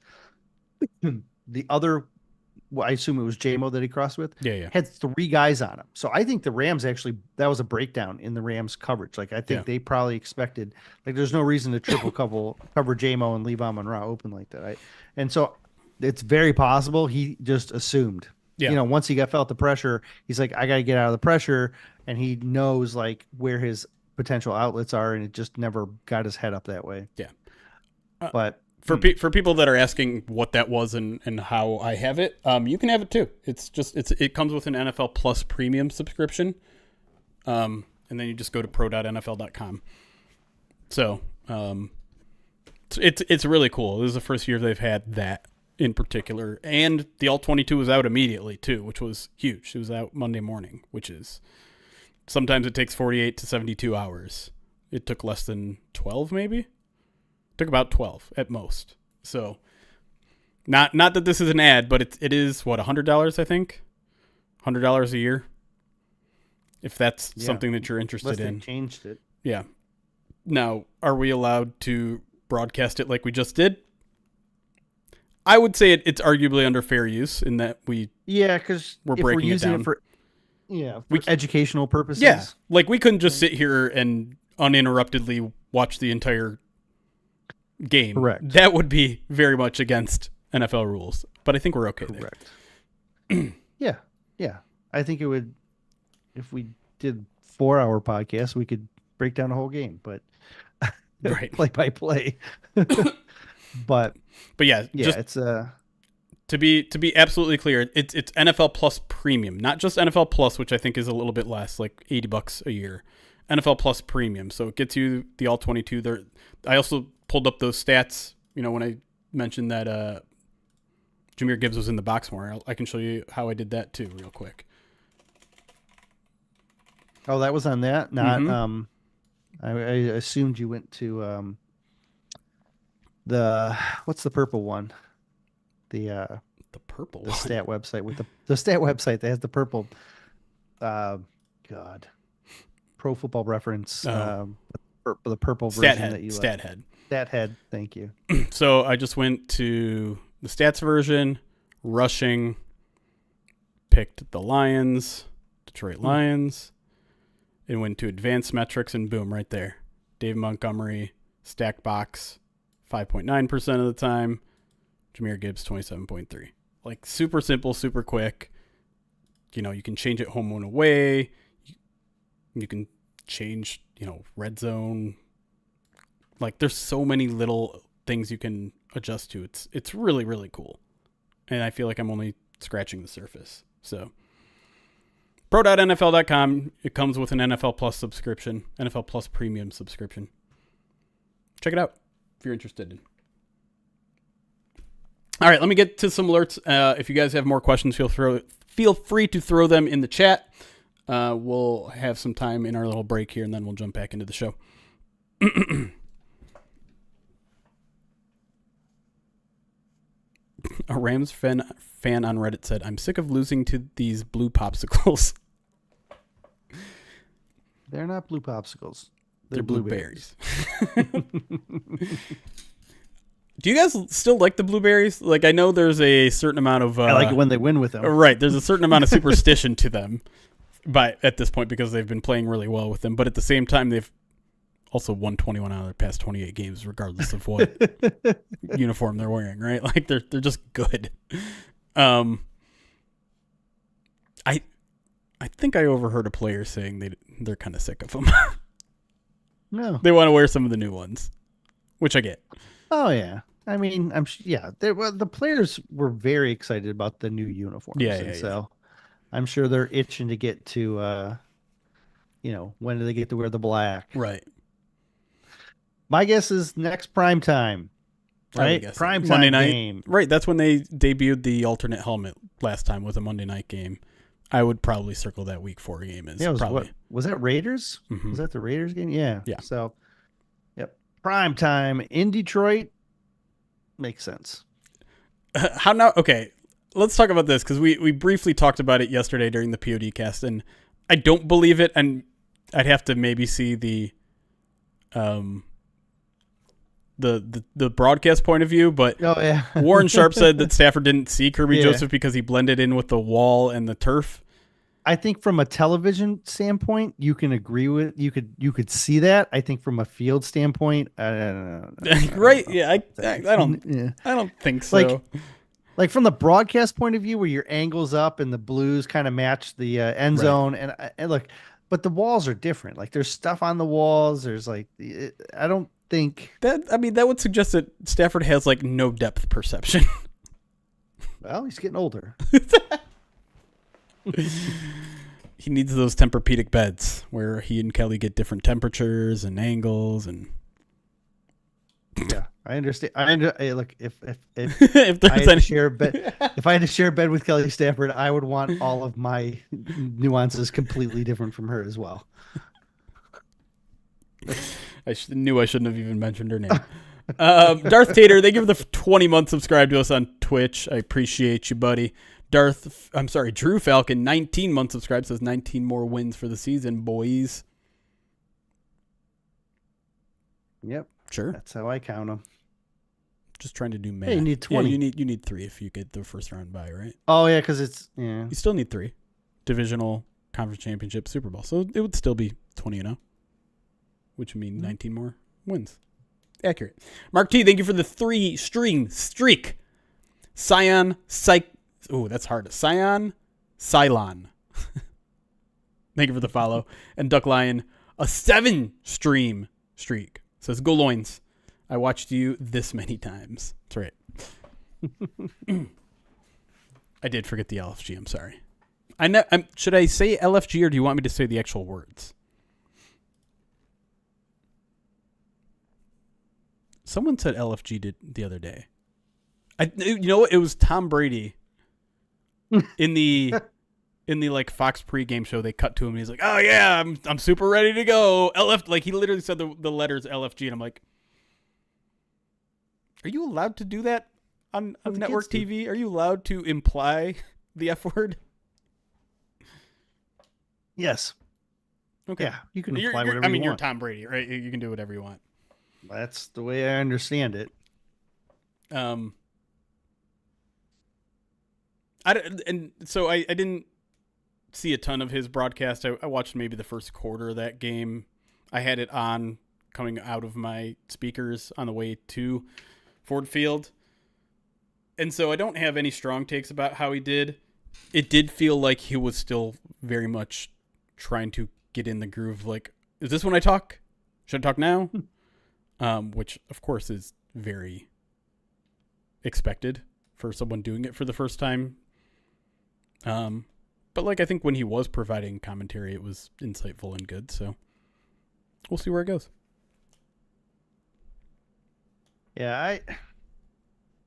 the other, well, I assume it was JMO that he crossed with, had three guys on him. So I think the Rams actually, that was a breakdown in the Rams coverage. Like I think they probably expected, like there's no reason to triple cover JMO and leave Amon-Ra open like that. And so it's very possible he just assumed. Yeah. You know, once he felt the pressure, he's like, I got to get out of the pressure, and he knows like where his potential outlets are, and it just never got his head up that way. Yeah. But for people that are asking what that was and how I have it, you can have it too. It comes with an NFL Plus premium subscription, and then you just go to pro.nfl.com. So it's really cool. This is the first year they've had that in particular, and the All-22 was out immediately too, which was huge. It was out Monday morning, which is sometimes it takes 48 to 72 hours. It took less than 12, maybe. It took about 12 at most. So not that this is an ad, but it is what, $100, I think, $100 a year, if that's something that you're interested in. They changed it. Yeah. Now, are we allowed to broadcast it like we just did? I would say it's arguably under fair use in that because we're breaking it down for educational purposes. Yeah, like we couldn't just sit here and uninterruptedly watch the entire game. Correct. That would be very much against NFL rules, but I think we're okay there. Yeah. I think it would, if we did 4-hour podcast, we could break down the whole game, but play by play. But yeah, just it's to be absolutely clear, it's NFL Plus Premium, not just NFL Plus, which I think is a little bit less, like $80 a year. NFL Plus Premium, so it gets you the All-22. There, I also pulled up those stats. You know, when I mentioned that Jahmyr Gibbs was in the box more. I can show you how I did that too, real quick. Oh, that was on that. Not. Mm-hmm. I assumed you went to the what's the purple one? The purple the one. stat website with the stat website that has the purple. God, Pro Football Reference. The purple version that you Stat head. Stat head. Thank you. So I just went to the stats version, rushing, picked the Lions, Detroit Lions, and went to advanced metrics, and boom, right there. Dave Montgomery, stack box, 5.9% of the time. Jahmyr Gibbs, 27.3. Like, super simple, super quick. You can change it home and away. You can change, red zone. Like, there's so many little things you can adjust to. It's really, really cool. And I feel like I'm only scratching the surface. So, pro.nfl.com. It comes with an NFL Plus subscription, NFL Plus premium subscription. Check it out if you're interested. All right, let me get to some alerts. If you guys have more questions, feel free to throw them in the chat. We'll have some time in our little break here, and then we'll jump back into the show. A Rams fan on Reddit said, "I'm sick of losing to these blue popsicles." They're not blue popsicles. They're blueberries. Do you guys still like the blueberries? Like, I know there's a certain amount of... I like it when they win with them. Right. There's a certain amount of superstition to them at this point because they've been playing really well with them. But at the same time, they've also won 21 out of their past 28 games, regardless of what uniform they're wearing, right? Like, they're just good. I think I overheard a player saying they're kind of sick of them. No. They want to wear some of the new ones, which I get. Oh, yeah. I mean, the players were very excited about the new uniforms. Yeah. So I'm sure they're itching to get to, when do they get to wear the black? Right. My guess is next prime time. Right? Prime time Monday night game. Right. That's when they debuted the alternate helmet last time, was a Monday night game. I would probably circle that week 4 game as probably. Was that Raiders? Mm-hmm. Was that the Raiders game? Yeah. Yeah. So, yep. Prime time in Detroit makes sense. How now? Okay, let's talk about this because we briefly talked about it yesterday during the POD cast, and I don't believe it, and I'd have to maybe see the broadcast point of view, but Warren Sharp said that Stafford didn't see Kirby Joseph because he blended in with the wall and the turf. I think from a television standpoint, you can agree with you could see that. I think from a field standpoint, I don't know. Right? Yeah, I don't think so. Like from the broadcast point of view, where your angle's up and the blues kind of match the end zone, and look, but the walls are different. Like there's stuff on the walls. There's I don't think that. I mean, that would suggest that Stafford has like no depth perception. Well, he's getting older. He needs those Tempur-Pedic beds where he and Kelly get different temperatures and angles and. Yeah, I understand. Look, if if I had to share a bed, if I had to share a bed with Kelly Stafford, I would want all of my nuances completely different from her as well. I knew I shouldn't have even mentioned her name. Darth Tater, they give the 20-month subscribe to us on Twitch. I appreciate you, buddy. Drew Falcon, 19-month subscribe, says 19 more wins for the season, boys. Yep. Sure. That's how I count them. Just trying to do math. Hey, you need 20. Yeah, you need 3 if you get the first round bye, right? Oh, yeah, because it's... Yeah. You still need 3. Divisional, Conference Championship, Super Bowl. So it would still be 20-0, which would mean 19 more wins. Accurate. Mark T, thank you for the 3-string streak. Oh, that's hard. Cylon. Thank you for the follow. And Duck Lion, a 7-stream streak. Says, go Loins. I watched you this many times. That's right. I did forget the LFG. I'm sorry. Should I say LFG or do you want me to say the actual words? Someone said LFG did the other day. You know what? It was Tom Brady in the like Fox pregame show. They cut to him and he's like, "Oh yeah, I'm super ready to go." LF, like he literally said the letters LFG, and I'm like, "Are you allowed to do that on network TV? Are you allowed to imply the F word?" Yes. Okay. Yeah, you can imply whatever you want. I mean, you're Tom Brady, right? You can do whatever you want. That's the way I understand it. And so I didn't see a ton of his broadcast. I watched maybe the first quarter of that game. I had it on coming out of my speakers on the way to Ford Field. And so I don't have any strong takes about how he did. It did feel like he was still very much trying to get in the groove. Like, is this when I talk? Should I talk now? Which, of course, is very expected for someone doing it for the first time. But like I think when he was providing commentary, it was insightful and good. So we'll see where it goes. Yeah,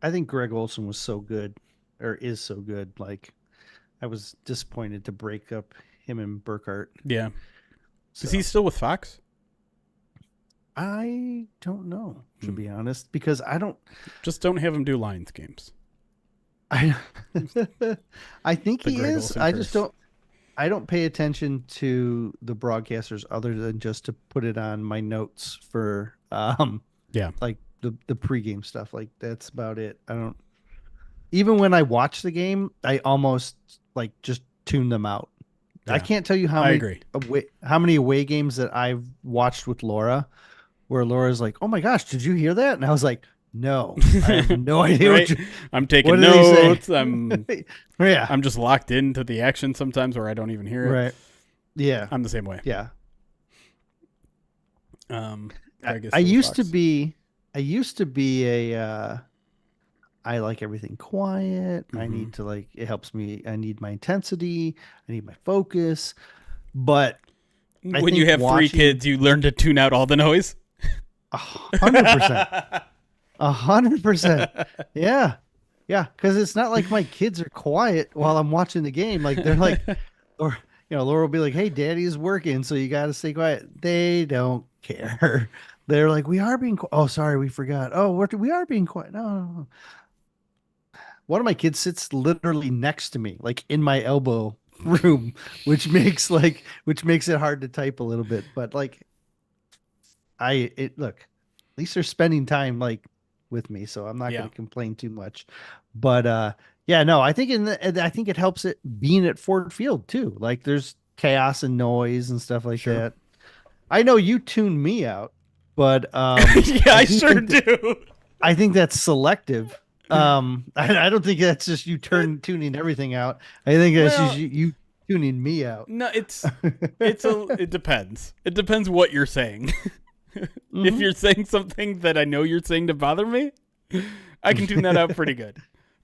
I think Greg Olson was so good, or is so good. Like, I was disappointed to break up him and Burkhart. Yeah. So, is he still with Fox? I don't know, to be honest, because I don't have him do Lions games. I think he is. Olsen I curse. just don't. I don't pay attention to the broadcasters other than just to put it on my notes for like the pregame stuff. Like that's about it. I don't. Even when I watch the game, I almost like just tune them out. Yeah, I can't tell you how many away games that I've watched with Laura, where Laura's like, "Oh my gosh, did you hear that?" And I was like, "No, I have no idea." Right? I'm taking notes. I'm just locked into the action sometimes, where I don't even hear it. Right? Yeah, I'm the same way. Yeah. I used to be a. I like everything quiet. I need to it helps me. I need my intensity. I need my focus. But when you have 3 kids, you learn to tune out all the noise. 100%. 100%. Yeah. Yeah. Because it's not like my kids are quiet while I'm watching the game. Like they're like, or, Laura will be like, "Hey, daddy's working, so you got to stay quiet." They don't care. They're like, "We are being quiet." "Oh, sorry, we forgot." "Oh, we are being quiet." No. One of my kids sits literally next to me, like in my elbow room, which makes it hard to type a little bit. But look, at least they're spending time with me, so I'm not going to complain too much. But yeah, no, I think I think it helps it being at Ford Field too. Like there's chaos and noise and stuff like that. I know you tune me out, but yeah, I sure do. I think that's selective. I don't think that's just you tuning everything out. I think that's just you tuning me out. No, it depends. It depends what you're saying. If you're saying something that I know you're saying to bother me, I can tune that out pretty good.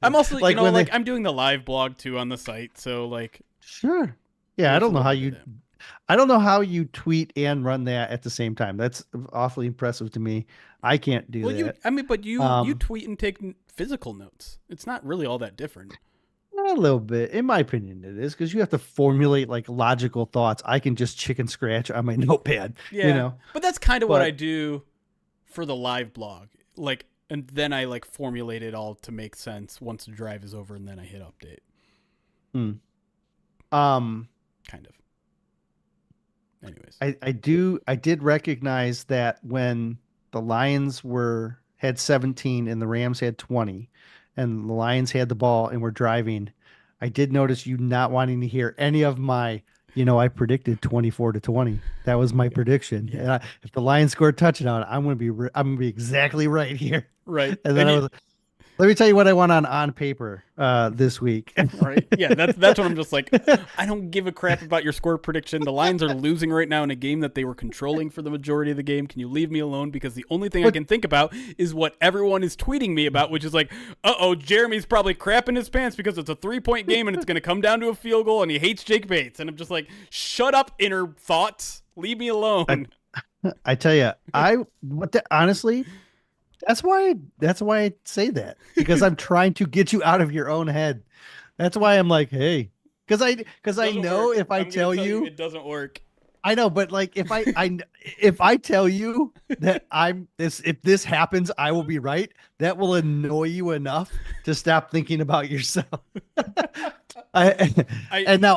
I'm also, I'm doing the live blog too on the site, so sure. Yeah, I don't know how you tweet and run that at the same time. That's awfully impressive to me. I can't do that. But you tweet and take physical notes. It's not really all that different. A little bit, in my opinion, it is, because you have to formulate logical thoughts. I can just chicken scratch on my notepad. Yeah, but that's kind of what I do for the live blog. And then I formulate it all to make sense once the drive is over, and then I hit update. Kind of. Anyways, I did recognize that when the Lions had 17 and the Rams had 20, and the Lions had the ball and were driving, I did notice you not wanting to hear any of my, I predicted 24-20. That was my prediction. Yeah. And if the Lions score a touchdown, I'm going to be exactly right here. Right. And then let me tell you what I want on paper this week. Right. Yeah, that's what I'm just like, I don't give a crap about your score prediction. The Lions are losing right now in a game that they were controlling for the majority of the game. Can you leave me alone? Because the only thing I can think about is what everyone is tweeting me about, which is Jeremy's probably crapping his pants because it's a 3-point game and it's going to come down to a field goal and he hates Jake Bates. And I'm just like, shut up, inner thoughts. Leave me alone. I tell you, honestly, That's why I say that, because I'm trying to get you out of your own head. That's why I'm like, hey, because I Doesn't know work. if I I'm gonna tell tell you you, it doesn't work. I know, but like if I tell you that if this happens, I will be right. That will annoy you enough to stop thinking about yourself. I I and now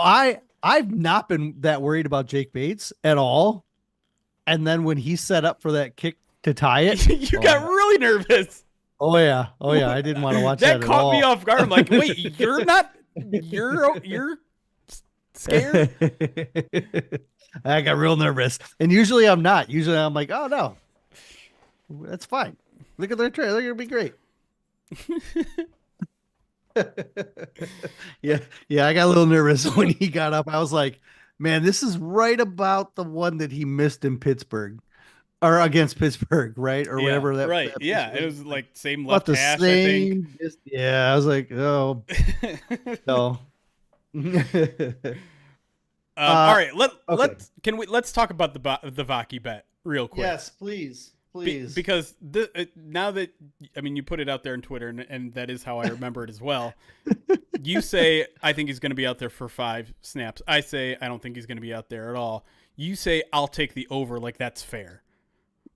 I've not been that worried about Jake Bates at all. And then when he set up for that kick to tie it, you got really nervous. oh yeah, I didn't want to watch That that at caught me all. off guard. I'm like, wait, you're not. You're scared. I got real nervous, and usually I'm not. Usually I'm like, oh no, that's fine. Look at their trailer; they're gonna be great. Yeah, yeah, I got a little nervous when he got up. I was like, man, this is right about the one that he missed in Pittsburgh or against Pittsburgh, right? Or Yeah, whatever right. that Yeah, it Pittsburgh, was like same about left the hash, I think. same. Yeah, I was like, oh no. All uh, right, okay. let's talk about the Vaki bet real quick. Yes, please, please. Because now that I mean you put it out there on Twitter and that is how I remember it as well. You say I think he's going to be out there for 5 snaps. I say I don't think he's going to be out there at all. You say I'll take the over, like that's fair.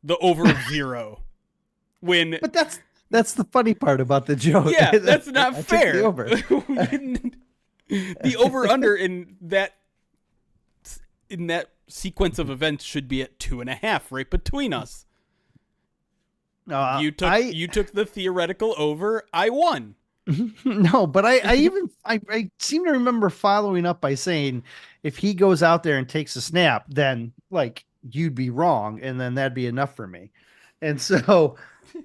The over of 0. When But that's the funny part about the joke. yeah, that's not I took fair. the over. The over under in that sequence of events should be at 2.5, right between us. You took the theoretical over. I won. No, but I seem to remember following up by saying if he goes out there and takes a snap, then like you'd be wrong, and then that'd be enough for me. And so,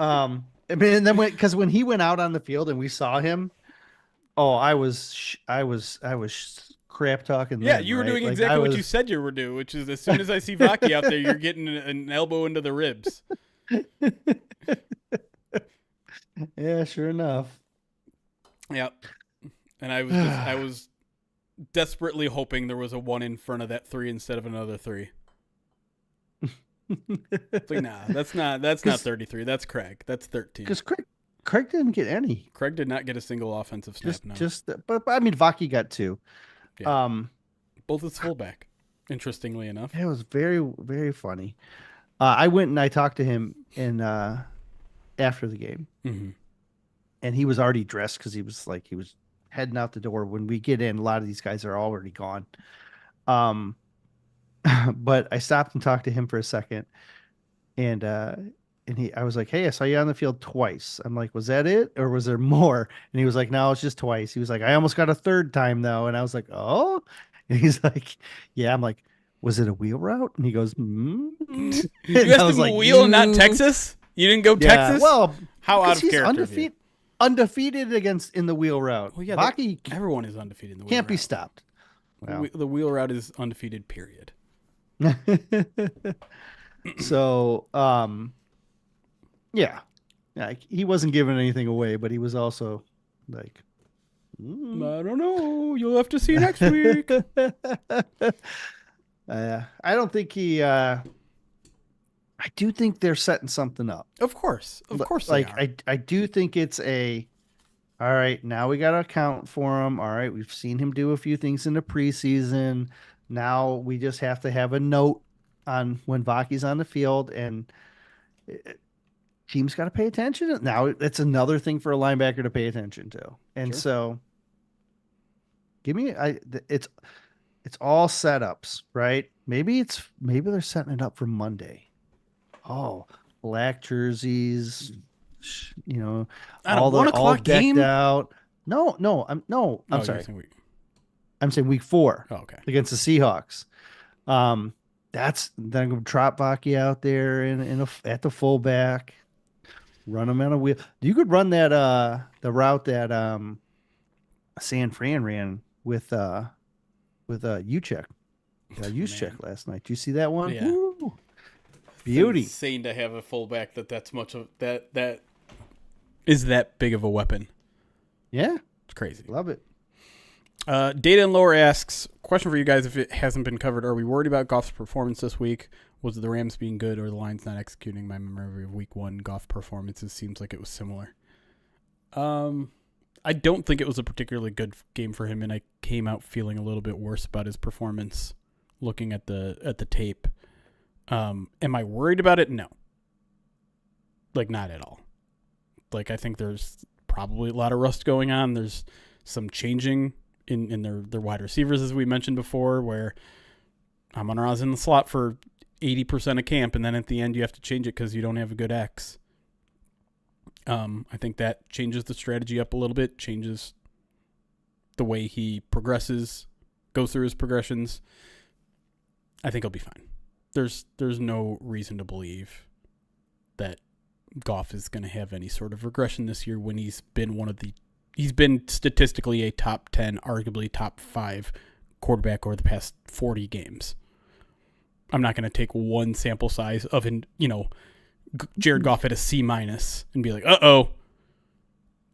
I mean, and then when he went out on the field and we saw him, oh, I was crap talking. Yeah, Then, you were right? doing Like exactly I what you was. said you were doing, which is as soon as I see Vaki out there, you're getting an elbow into the ribs. Yeah, sure enough. Yep. And I was desperately hoping there was a 1 in front of that 3 instead of another 3. It's like, nah, that's not 33. That's Craig. That's 13. Because Craig didn't get any. Craig did not get a single offensive snap. But I mean, Vaki got 2. Yeah. Both as fullback. Interestingly enough, it was very, very funny. I went and I talked to him after the game, mm-hmm. and he was already dressed because he was heading out the door. When we get in, a lot of these guys are already gone. But I stopped and talked to him for a second, and I was like, "Hey, I saw you on the field twice." I'm like, "Was that it, or was there more?" And he was like, "No, it's just twice." He was like, "I almost got a third time though," and I was like, "Oh," and he's like, "Yeah." I'm like, "Was it a wheel route?" And he goes, You and asked I was him like, wheel, not Texas. You didn't go Yeah, Texas. well, how out because of he's character? undefeated against in the wheel route. Well, yeah, Hockey everyone is undefeated in the wheel can't be route. stopped. Well. The wheel route is undefeated. Period. So, yeah, he wasn't giving anything away, but he was also like, I don't know. You'll have to see next week. I don't think he. I do think they're setting something up. Of course, Like they are. I do think it's a. All right, now we got to account for him. All right, we've seen him do a few things in the preseason. Now we just have to have a note on when Vaki's on the field, and teams got to pay attention. Now it's another thing for a linebacker to pay attention to, and Sure. so it's all setups, right? Maybe they're setting it up for Monday. Oh, black jerseys, On a all 1 all o'clock decked game. out. No, I'm Oh, sorry. you're saying I'm saying week 4 Oh, okay. against the Seahawks. That's then I'm gonna trot Vaki out there at the fullback, run him on a wheel. You could run that the route that San Fran ran with Juszczyk. Juszczyk last night. Did you see that one? Yeah. Woo! Beauty. It's insane to have a fullback that's much of that is that big of a weapon. Yeah, It's crazy. love it. Data and Lore asks, question for you guys, if it hasn't been covered, are we worried about Goff's performance this week? Was it the Rams being good or the Lions not executing? My memory of week 1 Goff performances seems like it was similar. I don't think it was a particularly good game for him, and I came out feeling a little bit worse about his performance looking at the tape. Am I worried about it? No. Like, not at all. Like, I think there's probably a lot of rust going on. There's some changing in their wide receivers, as we mentioned before, where Amon-Ra's in the slot for 80% of camp, and then at the end you have to change it because you don't have a good X. I think that changes the strategy up a little bit, changes the way he progresses, goes through his progressions. I think he'll be fine. There's no reason to believe that Goff is going to have any sort of regression this year when he's been statistically a top 10, arguably top 5 quarterback over the past 40 games. I'm not going to take one sample size of Jared Goff at a C- and be like, uh-oh,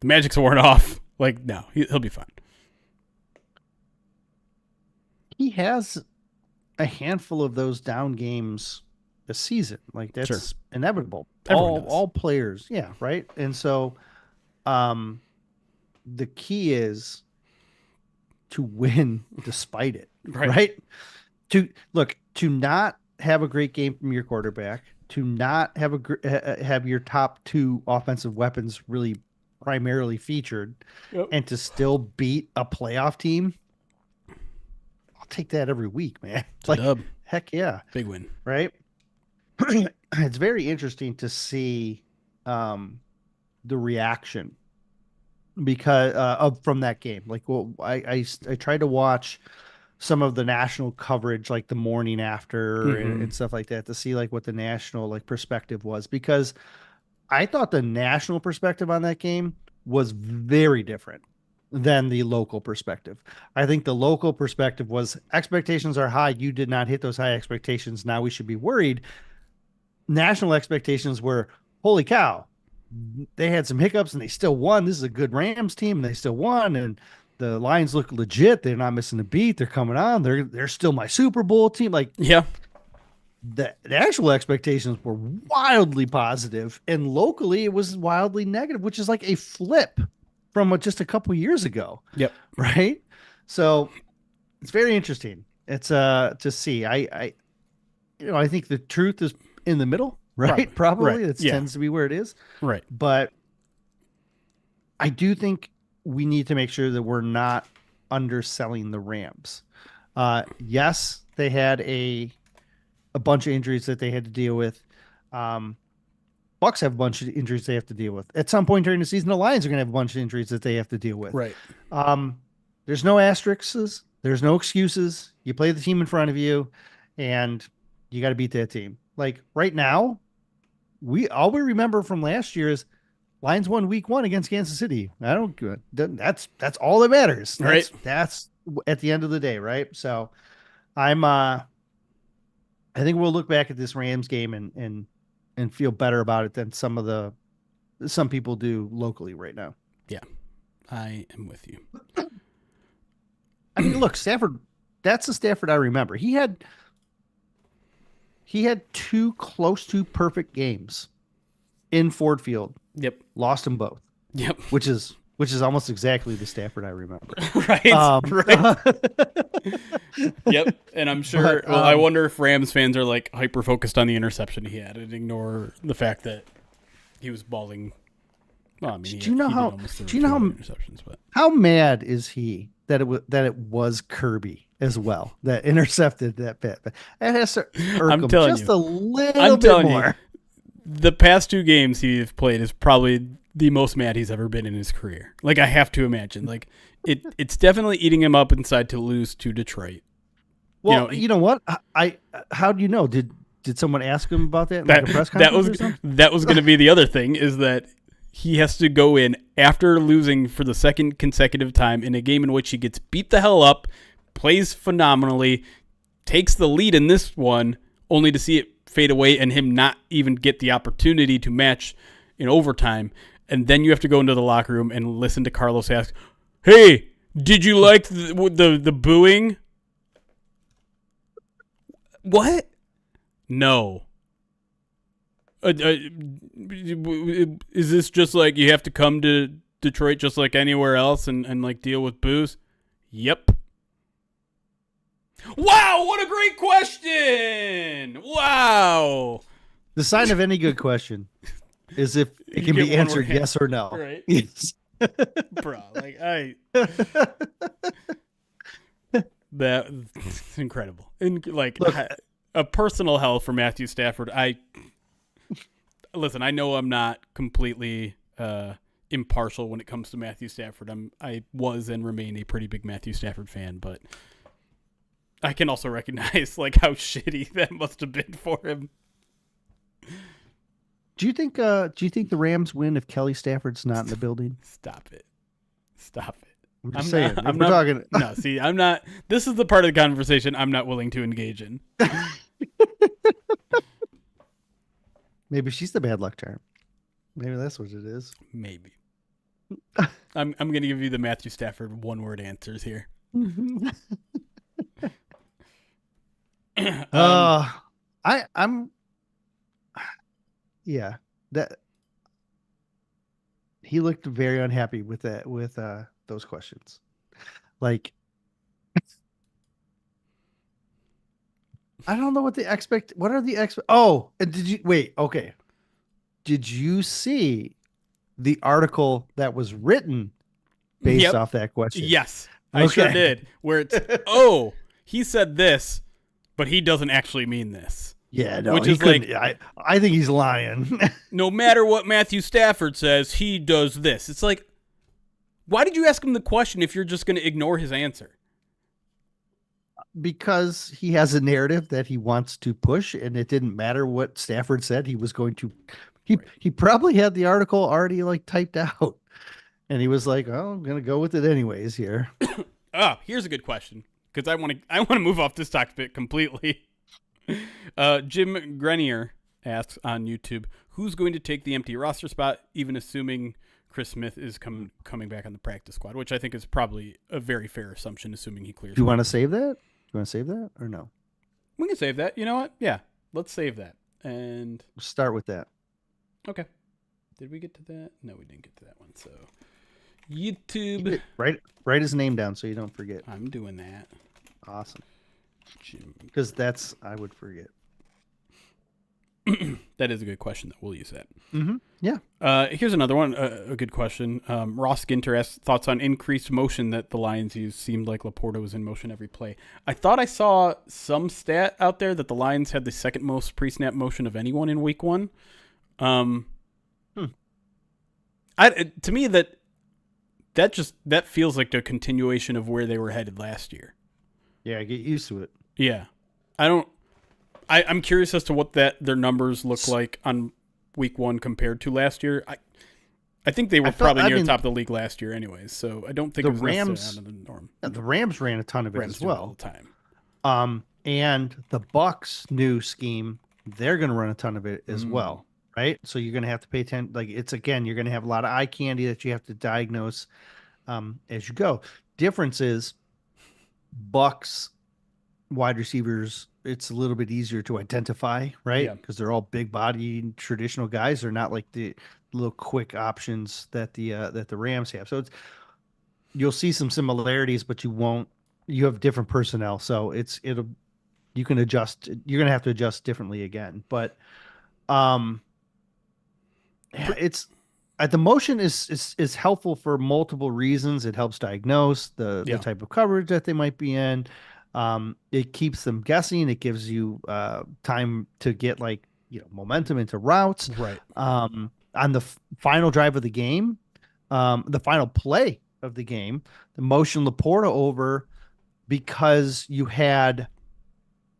the magic's worn off. Like, no, he'll be fine. He has a handful of those down games a season. Like, that's inevitable. All players. Yeah. Right. And so, the key is to win despite it. Right. To not have a great game from your quarterback, to not have your top 2 offensive weapons really primarily featured, and to still beat a playoff team. I'll take that every week, man. It's like, dub. Heck yeah. Big win. Right. It's very interesting to see the reaction because from that game. Like, well, I tried to watch some of the national coverage, like the morning after and stuff like that, to see like what the national perspective was, because I thought the national perspective on that game was very different than the local perspective. I think the local perspective was expectations are high. You did not hit those high expectations. Now we should be worried. National expectations were, holy cow, they had some hiccups and they still won. This is a good Rams team and they still won. And the Lions look legit. They're not missing a beat. They're coming on. They're still my Super Bowl team. Like, yeah, the actual expectations were wildly positive, and locally it was wildly negative, which is like a flip from just a couple years ago. Yep. Right. So it's very interesting. It's to see. I think the truth is in the middle. Right. Probably. It tends to be where it is. Right. But I do think we need to make sure that we're not underselling the Rams. Yes, they had a bunch of injuries that they had to deal with. Bucks have a bunch of injuries they have to deal with. At some point during the season, the Lions are going to have a bunch of injuries that they have to deal with. Right. There's no asterisks. There's no excuses. You play the team in front of you, and you got to beat that team. Like, right now, all we remember from last year is Lions won week 1 against Kansas City. That's all that matters. That's at the end of the day, right? So I think we'll look back at this Rams game and feel better about it than some people do locally right now. Yeah, I am with you. I mean, look, Stafford, that's the Stafford I remember. He had 2 close to perfect games in Ford Field. Yep. Lost them both. Yep. Which is almost exactly the Stafford I remember. Right. Right. Yep. And I'm sure, I wonder if Rams fans are like hyper focused on the interception he had and ignore the fact that he was balling. Well, I mean, do you know how interceptions, but how mad is he that it was Kirby as well that intercepted that bit? But it has to irk him just a little bit more. The past 2 games he's played is probably the most mad he's ever been in his career. Like, I have to imagine. Like, it's definitely eating him up inside to lose to Detroit. Well, you know what? How do you know? Did someone ask him about that in a press conference or something? That was going to be the other thing, is that he has to go in after losing for the second consecutive time in a game in which he gets beat the hell up, plays phenomenally, takes the lead in this one, only to see it fade away and him not even get the opportunity to match in overtime. And then you have to go into the locker room and listen to Carlos ask, "Hey, did you like the booing What? No. Is this just like you have to come to Detroit just like anywhere else and like deal with booze? Yep. Wow, what a great question! Wow. The sign of any good question is if it can be answered yes or no. Right. Yes. Bro, like that's incredible. Like Look, a personal hell for Matthew Stafford. Listen, I know I'm not completely impartial when it comes to Matthew Stafford. I was and remain a pretty big Matthew Stafford fan, but I can also recognize like how shitty that must have been for him. do you think the Rams win if Kelly Stafford's not in the building? Stop it. I'm just saying. I'm we're not talking. No, see, I'm not. This is the part of the conversation I'm not willing to engage in. Maybe she's the bad luck charm. Maybe that's what it is. Maybe. I'm going to give you the Matthew Stafford one-word answers here. I'm yeah, that he looked very unhappy with that with those questions. Like I don't know what are the oh, and did you wait, okay. Did you see the article that was written based off that question? Yes, I sure did. Where it's he said this, but he doesn't actually mean this. Yeah, no, which is like I think he's lying. No matter what Matthew Stafford says, he does this. It's like, why did you ask him the question if you're just going to ignore his answer? Because he has a narrative that he wants to push, and it didn't matter what Stafford said. He was going to. He probably had the article already like typed out, and he was like, "Oh, I'm going to go with it anyways." Here. Here's a good question because I want to move off this topic completely. Jim Grenier asks on YouTube, who's going to take the empty roster spot, even assuming Chris Smith is coming back on the practice squad, which I think is probably a very fair assumption, assuming he clears. Do you want to save that? Do you want to save that or no? We can save that. You know what? Yeah, let's save that. And start with that. Okay. Did we get to that? No, we didn't get to that one. So YouTube. Write his name down so you don't forget. I'm doing that. Awesome. Because I would forget. That is a good question. That we'll use that. Mm-hmm. Yeah. Here's another one. A good question. Ross Ginter asks thoughts on increased motion that the Lions use. Seemed like Laporta was in motion every play. I thought I saw some stat out there that the Lions had the second most pre-snap motion of anyone in Week 1. To me that feels like the continuation of where they were headed last year. Yeah, get used to it. Yeah. I'm curious as to what their numbers look like on Week 1 compared to last year. I think they were probably near the top of the league last year anyways, so I don't think it was necessarily out of the norm. The Rams ran a ton of it as well. All the time. And the Bucs new scheme, they're going to run a ton of it as well, right? So you're going to have to pay attention. Like you're going to have a lot of eye candy that you have to diagnose as you go. Difference is Bucs wide receivers, it's a little bit easier to identify, right? Because they're all big body traditional guys. They're not like the little quick options that the Rams have. So you'll see some similarities, but you have different personnel. So you can adjust. You're going to have to adjust differently again, but it's the motion is helpful for multiple reasons. It helps diagnose the type of coverage that they might be in. It keeps them guessing. It gives you time to get momentum into routes. Right. On the final drive of the game, the final play of the game, the motion Laporta over because you had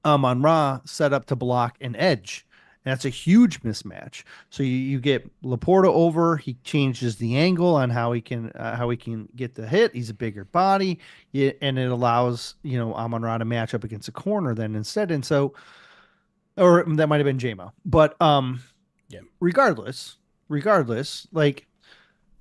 Amon-Ra set up to block an edge. And that's a huge mismatch. So you get Laporta over. He changes the angle on how he can get the hit. He's a bigger body, and it allows Amon-Ra to match up against a corner then instead. And so, or that might have been JMO, but regardless, like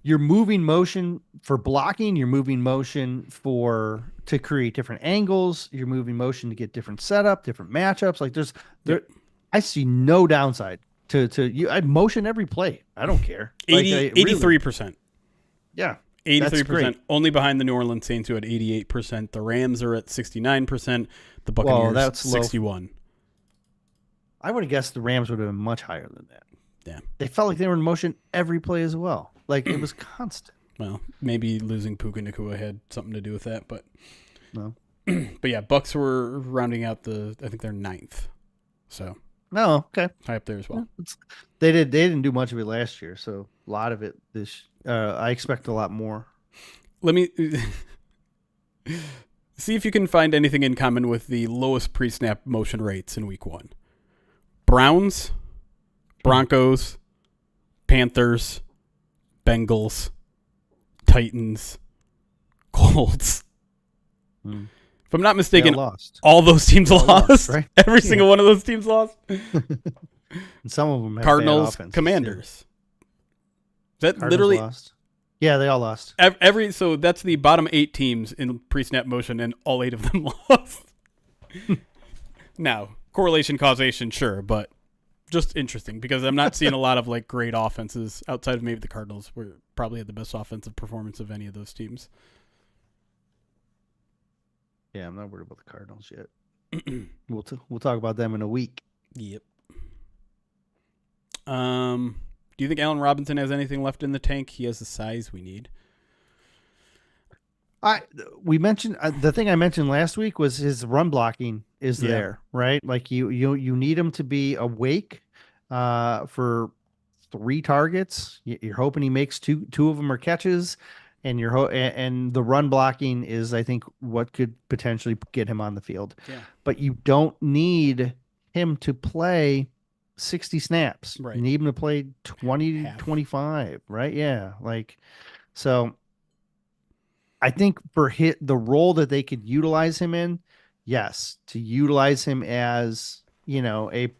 you're moving motion for blocking, you're moving motion for to create different angles, you're moving motion to get different setup, different matchups. Like there, Yep. I see no downside to you. I motion every play. I don't care. Like 80, I really, 83%. yeah, that's 83%, great. only behind the New Orleans Saints, who had 88%. The Rams are at 69%. The Well, Buccaneers, that's low. 61. I would have guessed the Rams would have been much higher than that. Yeah. They felt like they were in motion every play as well. Like it was constant. Well, maybe losing Puka Nacua had something to do with that, but No, but yeah, Bucks were rounding out I think they're ninth. So no, okay. high up there as well. They didn't do much of it last year, so a lot of it this. I expect a lot more. Let me see if you can find anything in common with the lowest pre-snap motion rates in week 1. Browns, Broncos, Panthers, Bengals, Titans, Colts. If I'm not mistaken, lost. all those teams lost. Right? Every single one of those teams lost. And some of them have Cardinals, bad offenses, Commanders. That Cardinals literally lost. Yeah, they all lost. so that's the bottom 8 teams in pre-snap motion, and all 8 of them lost. Now, correlation, causation, sure, but just interesting because I'm not seeing a lot of like great offenses outside of maybe the Cardinals, where probably had the best offensive performance of any of those teams. Yeah, I'm not worried about the Cardinals yet. We'll talk about them in a week. Yep. Do you think Allen Robinson has anything left in the tank? He has the size we need. We mentioned the thing I mentioned last week was his run blocking is there, right? Like you need him to be awake for 3 targets. You're hoping he makes two of them are catches, and and the run blocking is, I think, what could potentially get him on the field. Yeah. But you don't need him to play 60 snaps. Right. You need him to play 20 to 25, right? Yeah, like so. I think for the role that they could utilize him in, yes, to utilize him as, a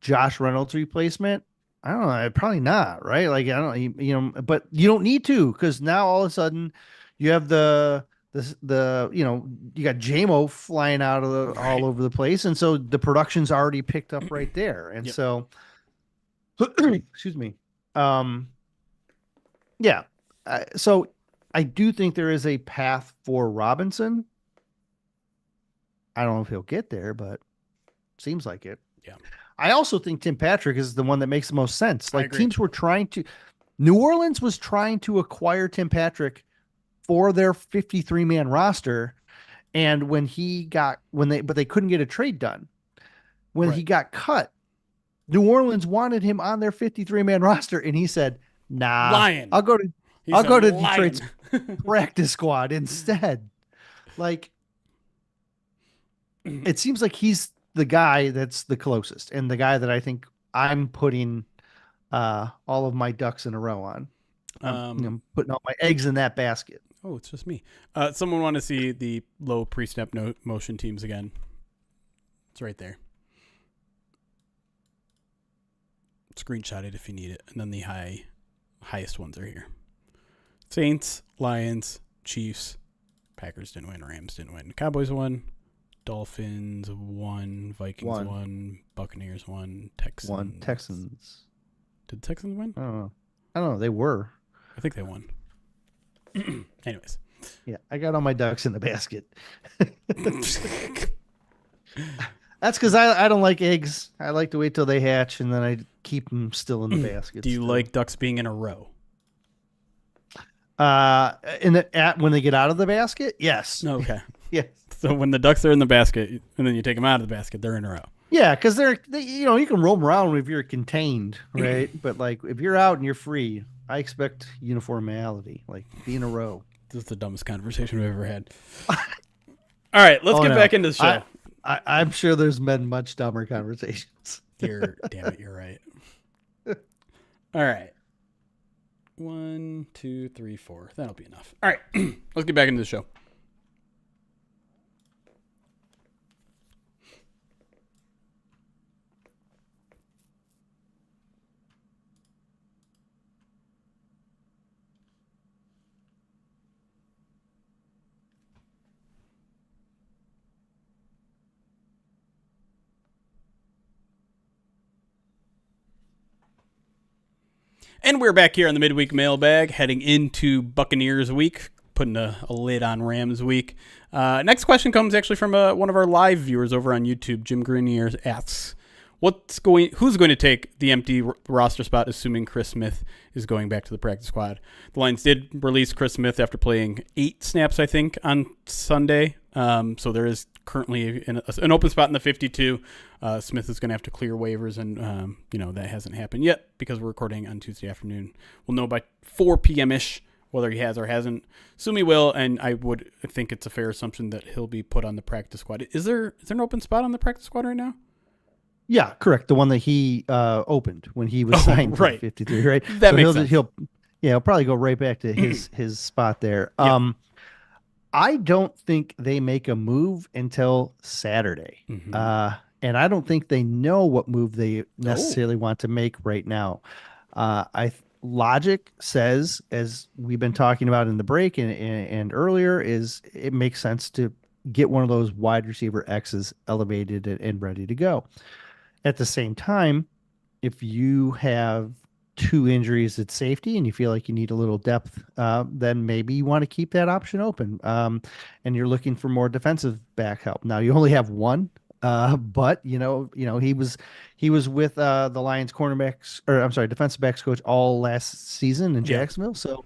Josh Reynolds replacement. I don't know, probably not, right? Like I don't, but you don't need to, because now all of a sudden you have you got JMO flying out of all over the place, and so the production's already picked up right there, and so excuse me, yeah, so. I do think there is a path for Robinson. I don't know if he'll get there, but seems like it. Yeah. I also think Tim Patrick is the one that makes the most sense. Like teams were New Orleans was trying to acquire Tim Patrick for their 53-man roster. And but they couldn't get a trade done. When he got cut, New Orleans wanted him on their 53-man roster. And he said, nah, Lion. I'll go to Detroit's practice squad instead. Like, it seems like he's the guy that's the closest, and the guy that I think I'm putting all of my ducks in a row on. I'm putting all my eggs in that basket. Oh, it's just me. Someone want to see the low pre-snap motion teams again? It's right there. Screenshot it if you need it, and then the highest ones are here. Saints, Lions, Chiefs, Packers didn't win, Rams didn't win, Cowboys won, Dolphins won, Vikings won, Buccaneers won, Texans. Did the Texans win? I don't know. They were. I think they won. Anyways. Yeah, I got all my ducks in the basket. That's because I don't like eggs. I like to wait till they hatch, and then I keep them still in the basket. Do you like ducks being in a row? When they get out of the basket, yes. Okay. Yes. So when the ducks are in the basket, and then you take them out of the basket, they're in a row. Yeah, because you can roam around if you're contained, right? But like if you're out and you're free, I expect uniformity, like be in a row. This is the dumbest conversation we've ever had. All right, let's get back into the show. I'm sure there's been much dumber conversations. Damn it, you're right. All right. 1, 2, 3, 4. That'll be enough. All right, let's get back into the show. And we're back here on the midweek mailbag, heading into Buccaneers week, putting a lid on Rams week. Next question comes actually from one of our live viewers over on YouTube. Jim Grenier asks, who's going to take the empty roster spot, assuming Chris Smith is going back to the practice squad? The Lions did release Chris Smith after playing 8 snaps, I think, on Sunday. So there is currently an open spot in the 52. Smith is going to have to clear waivers, and that hasn't happened yet because we're recording on Tuesday afternoon. We'll know by 4 p.m.-ish whether he has or hasn't. Assume he will, and I think it's a fair assumption that he'll be put on the practice squad. Is there an open spot on the practice squad right now? Yeah, correct. The one that he opened when he was signed to 53, right? That makes sense. He'll probably go right back to his spot there. Yep. I don't think they make a move until Saturday. Mm-hmm. And I don't think they know what move they necessarily want to make right now. Logic says, as we've been talking about in the break and earlier, is it makes sense to get one of those wide receiver X's elevated and ready to go. At the same time, if you have 2 injuries at safety and you feel like you need a little depth, then maybe you want to keep that option open. And you're looking for more defensive back help. Now you only have 1, but he was with the Lions defensive backs coach all last season in Jacksonville. So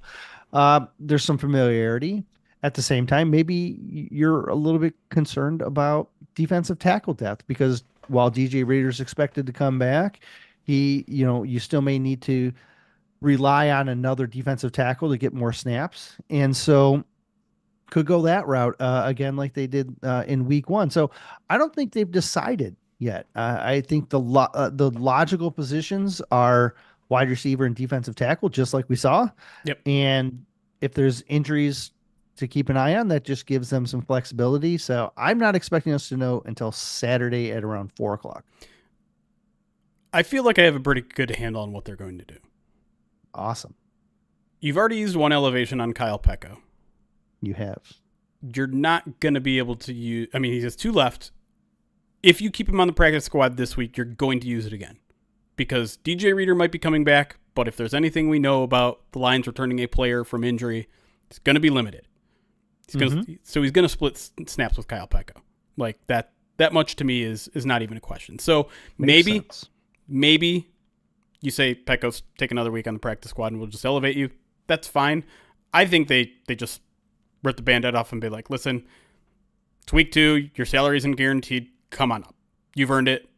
there's some familiarity. At the same time, maybe you're a little bit concerned about defensive tackle depth, because while DJ Reader's expected to come back, you still may need to rely on another defensive tackle to get more snaps. And so could go that route again, like they did in week 1. So I don't think they've decided yet. I think the logical positions are wide receiver and defensive tackle, just like we saw. Yep. And if there's injuries to keep an eye on, that just gives them some flexibility. So I'm not expecting us to know until Saturday at around 4:00. I feel like I have a pretty good handle on what they're going to do. Awesome. You've already used 1 elevation on Kyle Peko. You have. You're not going to be able to use... I mean, he has 2 left. If you keep him on the practice squad this week, you're going to use it again. Because DJ Reader might be coming back, but if there's anything we know about the Lions returning a player from injury, it's going to be limited. So he's going to split snaps with Kyle Peko. Like, that much to me is not even a question. So maybe you say, Peko's take another week on the practice squad and we'll just elevate you. That's fine. I think they just rip the Band-Aid off and be like, listen, it's week 2. Your salary isn't guaranteed. Come on up. You've earned it.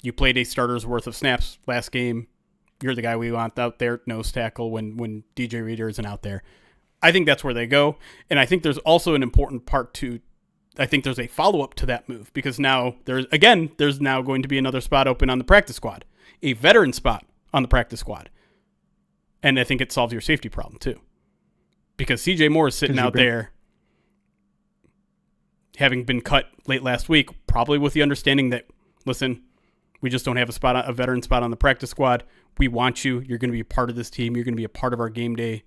You played a starter's worth of snaps last game. You're the guy we want out there, nose tackle, when DJ Reader isn't out there. I think that's where they go. And I think there's also an important part to, I think there's a follow-up to that move, because now there's now going to be another spot open on the practice squad, a veteran spot on the practice squad. And I think it solves your safety problem too, because CJ Moore is sitting out there having been cut late last week, probably with the understanding that, listen, we just don't have a veteran spot on the practice squad. We want you. You're going to be a part of this team. You're going to be a part of our game day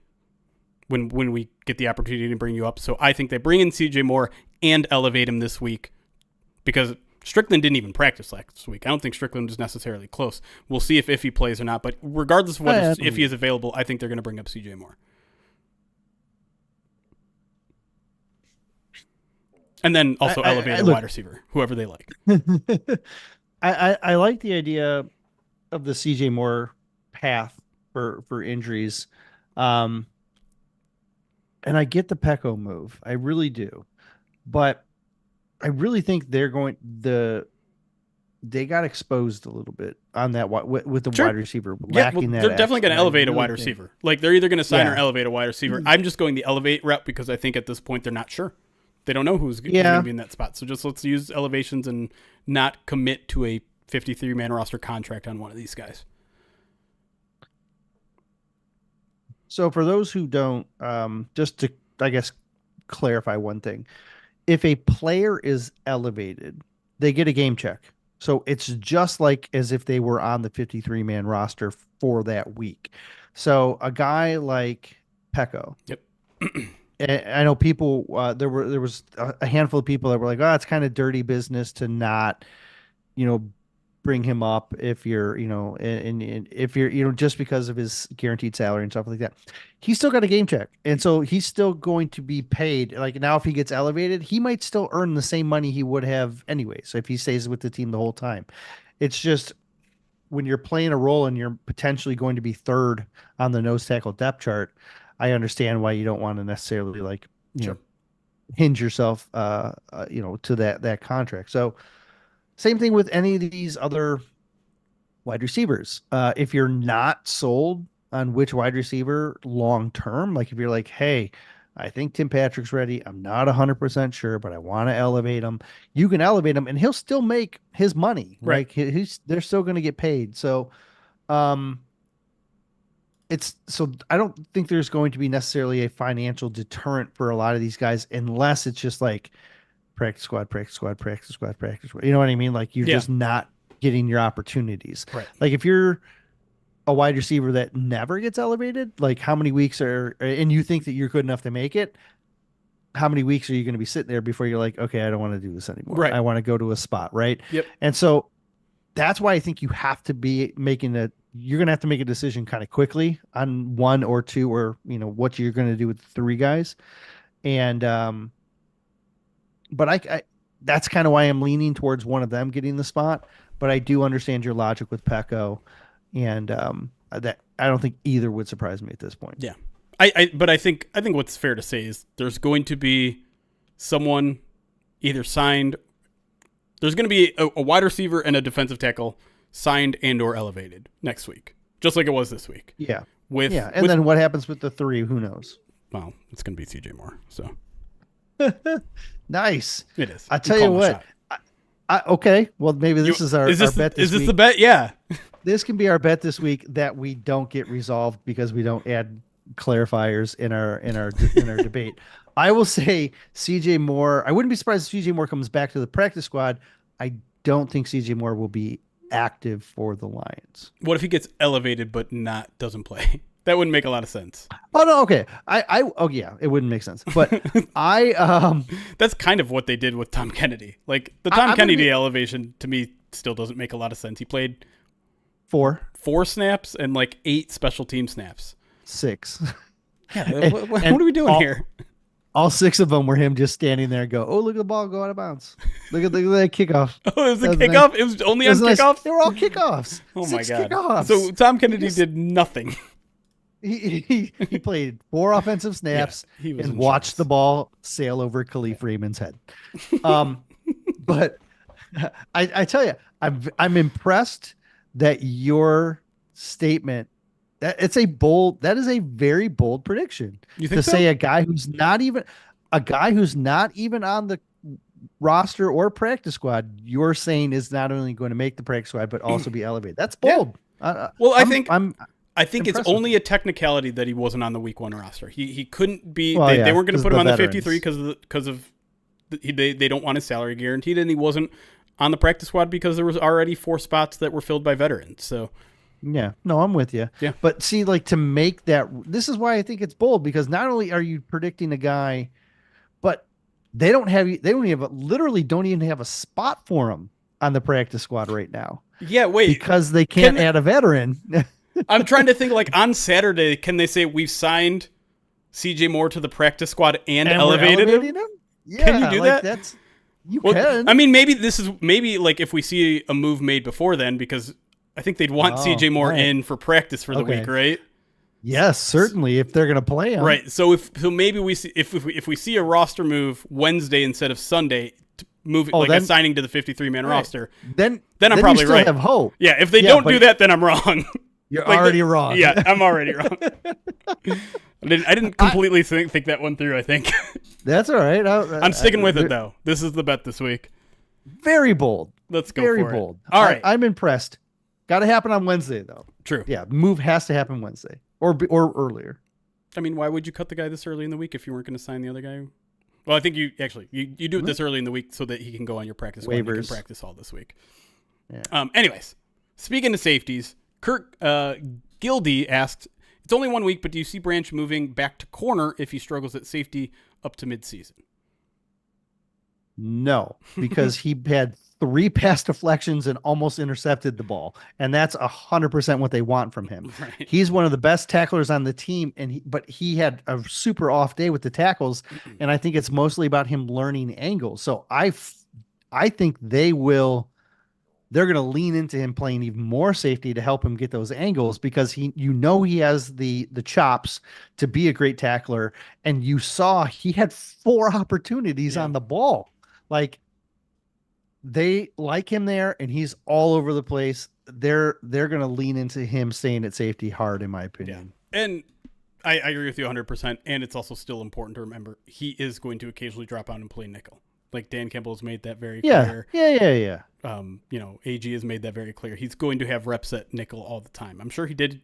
when we get the opportunity to bring you up. So I think they bring in CJ Moore and elevate him this week, because Strickland didn't even practice last week. I don't think Strickland is necessarily close. We'll see if he plays or not, but regardless of if he is available, I think they're going to bring up CJ Moore. And then also elevate a wide receiver, whoever they like. I like the idea of the CJ Moore path for injuries. And I get the Peko move. I really do. But I really think they got exposed a little bit on that with the wide receiver. Lacking that. They're definitely going to elevate a wide receiver. Like, they're either going to sign or elevate a wide receiver. I'm just going the elevate route because I think at this point they're not sure. They don't know who's going to be in that spot. So just let's use elevations and not commit to a 53-man roster contract on one of these guys. So for those who don't, just to, I guess, clarify one thing. If a player is elevated, they get a game check. So it's just like as if they were on the 53-man roster for that week. So a guy like Peko. Yep. I know people, there was a handful of people that were like, oh, it's kind of dirty business to not, bring him up if you're, and if you're, just because of his guaranteed salary and stuff like that. He's still got a game check. And so he's still going to be paid. Like now, if he gets elevated, he might still earn the same money he would have anyway. So if he stays with the team the whole time, it's just when you're playing a role and you're potentially going to be third on the nose tackle depth chart, I understand why you don't want to necessarily Sure. hinge yourself, to that contract. So same thing with any of these other wide receivers. If you're not sold on which wide receiver long term, like if you're like, hey, I think Tim Patrick's ready. I'm not 100% sure, but I want to elevate him. You can elevate him, and he'll still make his money. Right. Like they're still going to get paid. So, um, I don't think there's going to be necessarily a financial deterrent for a lot of these guys unless it's just like practice squad, practice squad, practice squad, practice squad. You know what I mean? Like you're just not getting your opportunities. Right. Like if you're a wide receiver that never gets elevated, like how many weeks and you think that you're good enough to make it, how many weeks are you going to be sitting there before you're like, okay, I don't want to do this anymore. Right. I want to go to a spot. Right. Yep. And so that's why I think you have to be you're going to have to make a decision kind of quickly on one or two, or, what you're going to do with the three guys. And, but I that's kind of why I'm leaning towards one of them getting the spot, but I do understand your logic with Pecco, and, that I don't think either would surprise me at this point. Yeah. But I think what's fair to say is there's going to be someone either signed. There's going to be a wide receiver and a defensive tackle signed and or elevated next week, just like it was this week. Yeah. And then what happens with the three? Who knows? Well, it's going to be CJ Moore. So nice. It is. I tell you what. Okay. Well, maybe this is our bet this week. Is this the bet? Yeah. This can be our bet this week that we don't get resolved because we don't add clarifiers in our debate. I will say CJ Moore. I wouldn't be surprised if CJ Moore comes back to the practice squad. I don't think CJ Moore will be active for the Lions. What if he gets elevated but doesn't play? That wouldn't make a lot of sense. Oh no, okay. Yeah, it wouldn't make sense. But that's kind of what they did with Tom Kennedy. Like the Tom Kennedy elevation to me still doesn't make a lot of sense. He played four snaps and like 8 special team snaps. 6. Yeah, what are we doing here? All 6 of them were him just standing there and go, oh, look at the ball go out of bounds. Look at that kickoff. Oh, it was a kickoff? Nice. It was only on kickoffs? Nice. They were all kickoffs. Oh, 6 my God. Kickoffs. So Tom Kennedy did nothing. He played 4 offensive snaps and watched the ball sail over Khalif Raymond's head. But I tell you, I'm impressed that your statement that is a very bold prediction. You think to say a guy who's not even on the roster or practice squad, you're saying is not only going to make the practice squad but also be elevated. That's bold. Yeah. I think it's only a technicality that he wasn't on the week 1 roster. He couldn't be. Well, they weren't going to put him on the 53 veterans. they don't want his salary guaranteed, and he wasn't on the practice squad because there was already 4 spots that were filled by veterans. So yeah, no, I'm with you. Yeah, but see, like to make that, this is why I think it's bold, because not only are you predicting a guy, but they don't even have a spot for him on the practice squad right now. Yeah, wait, because they can't add a veteran. I'm trying to think, like on Saturday, can they say we've signed CJ Moore to the practice squad and elevated him? Yeah, can you do that? You can. I mean, maybe like if we see a move made before then, because I think they'd want CJ Moore in for practice for the week, right? Yes, certainly if they're going to play him. Right. So maybe we see if we see a roster move Wednesday instead of Sunday, assigning to the 53-man roster, then I'm probably right. Have hope. Yeah. If they don't do that, then I'm wrong. You're already wrong. Yeah, I'm already wrong. I didn't completely think that one through, I think. That's all right. I'm sticking with it, though. This is the bet this week. Very bold. Let's go Very for bold. It. All right. I'm impressed. Got to happen on Wednesday, though. True. Yeah, move has to happen Wednesday or earlier. I mean, why would you cut the guy this early in the week if you weren't going to sign the other guy? Well, I think you do it this early in the week so that he can go on your practice waivers. You can practice all this week. Yeah. Anyways, speaking of safeties, Kirk Gildy asked, it's only 1 week, but do you see Branch moving back to corner if he struggles at safety up to midseason? No, because he had 3 pass deflections and almost intercepted the ball. And that's 100% what they want from him. Right. He's one of the best tacklers on the team, but he had a super off day with the tackles, and I think it's mostly about him learning angles. So I think they're going to lean into him playing even more safety to help him get those angles, because he has the chops to be a great tackler, and you saw he had 4 opportunities Yeah. on the ball. Like, they like him there, and he's all over the place. They're going to lean into him staying at safety hard, in my opinion. Yeah. And I agree with you 100%. And it's also still important to remember he is going to occasionally drop out and play nickel. Like Dan Campbell has made that very clear. Yeah. AG has made that very clear. He's going to have reps at nickel all the time. I'm sure he did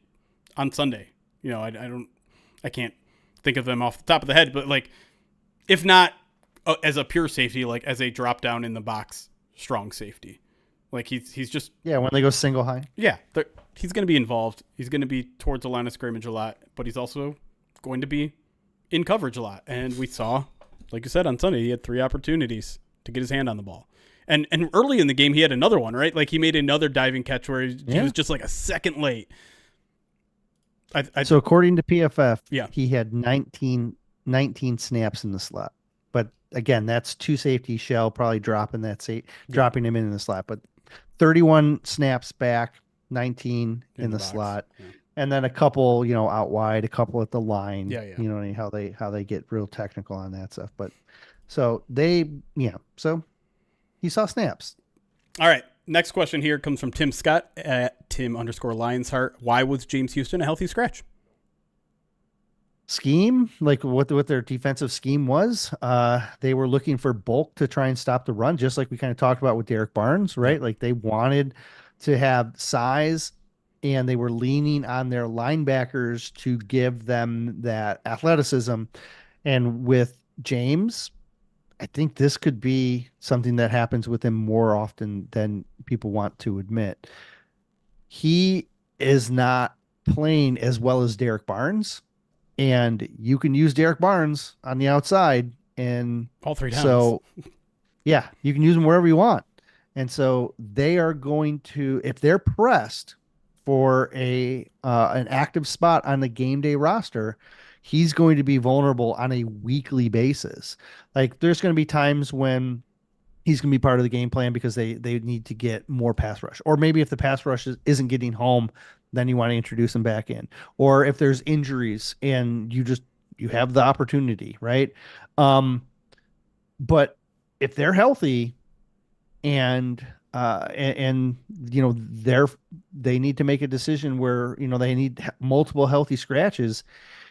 on Sunday. I can't think of them off the top of the head, but like, if not as a pure safety, like as a drop down in the box, strong safety. Like he's just, when they go single high. Yeah, he's going to be involved. He's going to be towards the line of scrimmage a lot, but he's also going to be in coverage a lot. And we saw, like you said, on Sunday, he had 3 opportunities to get his hand on the ball. And early in the game, he had another one, right? Like he made another diving catch where he was just like a second late. So according to PFF, yeah, he had 19 snaps in the slot. But again, that's 2 safety shell, probably dropping him in the slot. But 31 snaps back, 19 in the slot. Yeah. And then a couple, out wide, a couple at the line. Yeah. You know how they get real technical on that stuff. But so so he saw snaps. All right. Next question here comes from Tim Scott at Tim_Lionsheart. Why was James Houston a healthy scratch? Scheme, like what their defensive scheme was. They were looking for bulk to try and stop the run, just like we kind of talked about with Derek Barnes, right? Like they wanted to have size, and they were leaning on their linebackers to give them that athleticism. And with James, I think this could be something that happens with him more often than people want to admit. He is not playing as well as Derek Barnes, and you can use Derek Barnes on the outside, and all 3 times. So you can use him wherever you want. And so they are going to, if they're pressed for an active spot on the game day roster, he's going to be vulnerable on a weekly basis. Like there's going to be times when he's going to be part of the game plan because they need to get more pass rush. Or maybe if the pass rush isn't getting home, then you want to introduce him back in. Or if there's injuries and you have the opportunity, right? But if they're healthy and they need to make a decision where, they need multiple healthy scratches,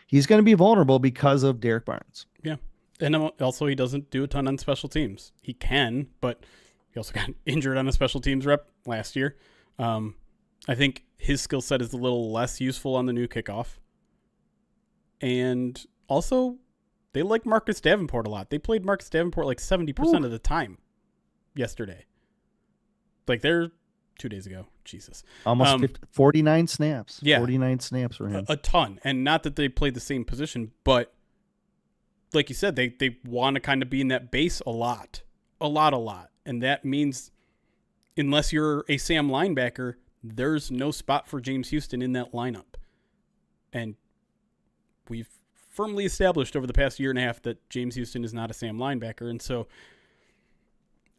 he's going to be vulnerable because of Derek Barnes. Yeah. And also he doesn't do a ton on special teams. He can, but he also got injured on a special teams rep last year. I think his skill set is a little less useful on the new kickoff. And also, they like Marcus Davenport a lot. They played Marcus Davenport like 70% of the time yesterday. Like they're 2 days ago. Jesus. Almost 49 snaps. Yeah. 49 snaps for him. A ton. And not that they played the same position, but like you said, they want to kind of be in that base a lot. And that means unless you're a Sam linebacker, there's no spot for James Houston in that lineup. And we've firmly established over the past year and a half that James Houston is not a Sam linebacker. And so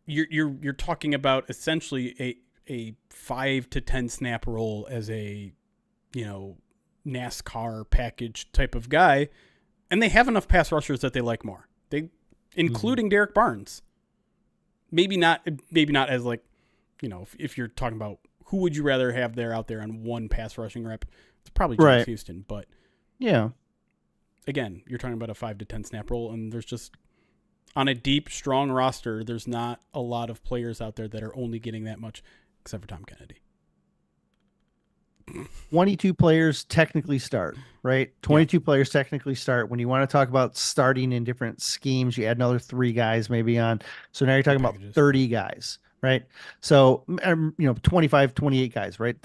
you're talking about essentially a 5 to 10 snap role as a, NASCAR package type of guy. And they have enough pass rushers that they like more. Including Derek Barnes. Maybe not as like, if you're talking about who would you rather have out there on one pass rushing rep, it's probably James Houston. But yeah, again, you're talking about a 5 to 10 snap roll, and there's just on a deep, strong roster, there's not a lot of players out there that are only getting that much, except for Tom Kennedy. 22 players technically start, right? 22 players technically start. When you want to talk about starting in different schemes, you add another 3 guys maybe on. So now you're talking about 30 guys, right? So, 25, 28 guys, right?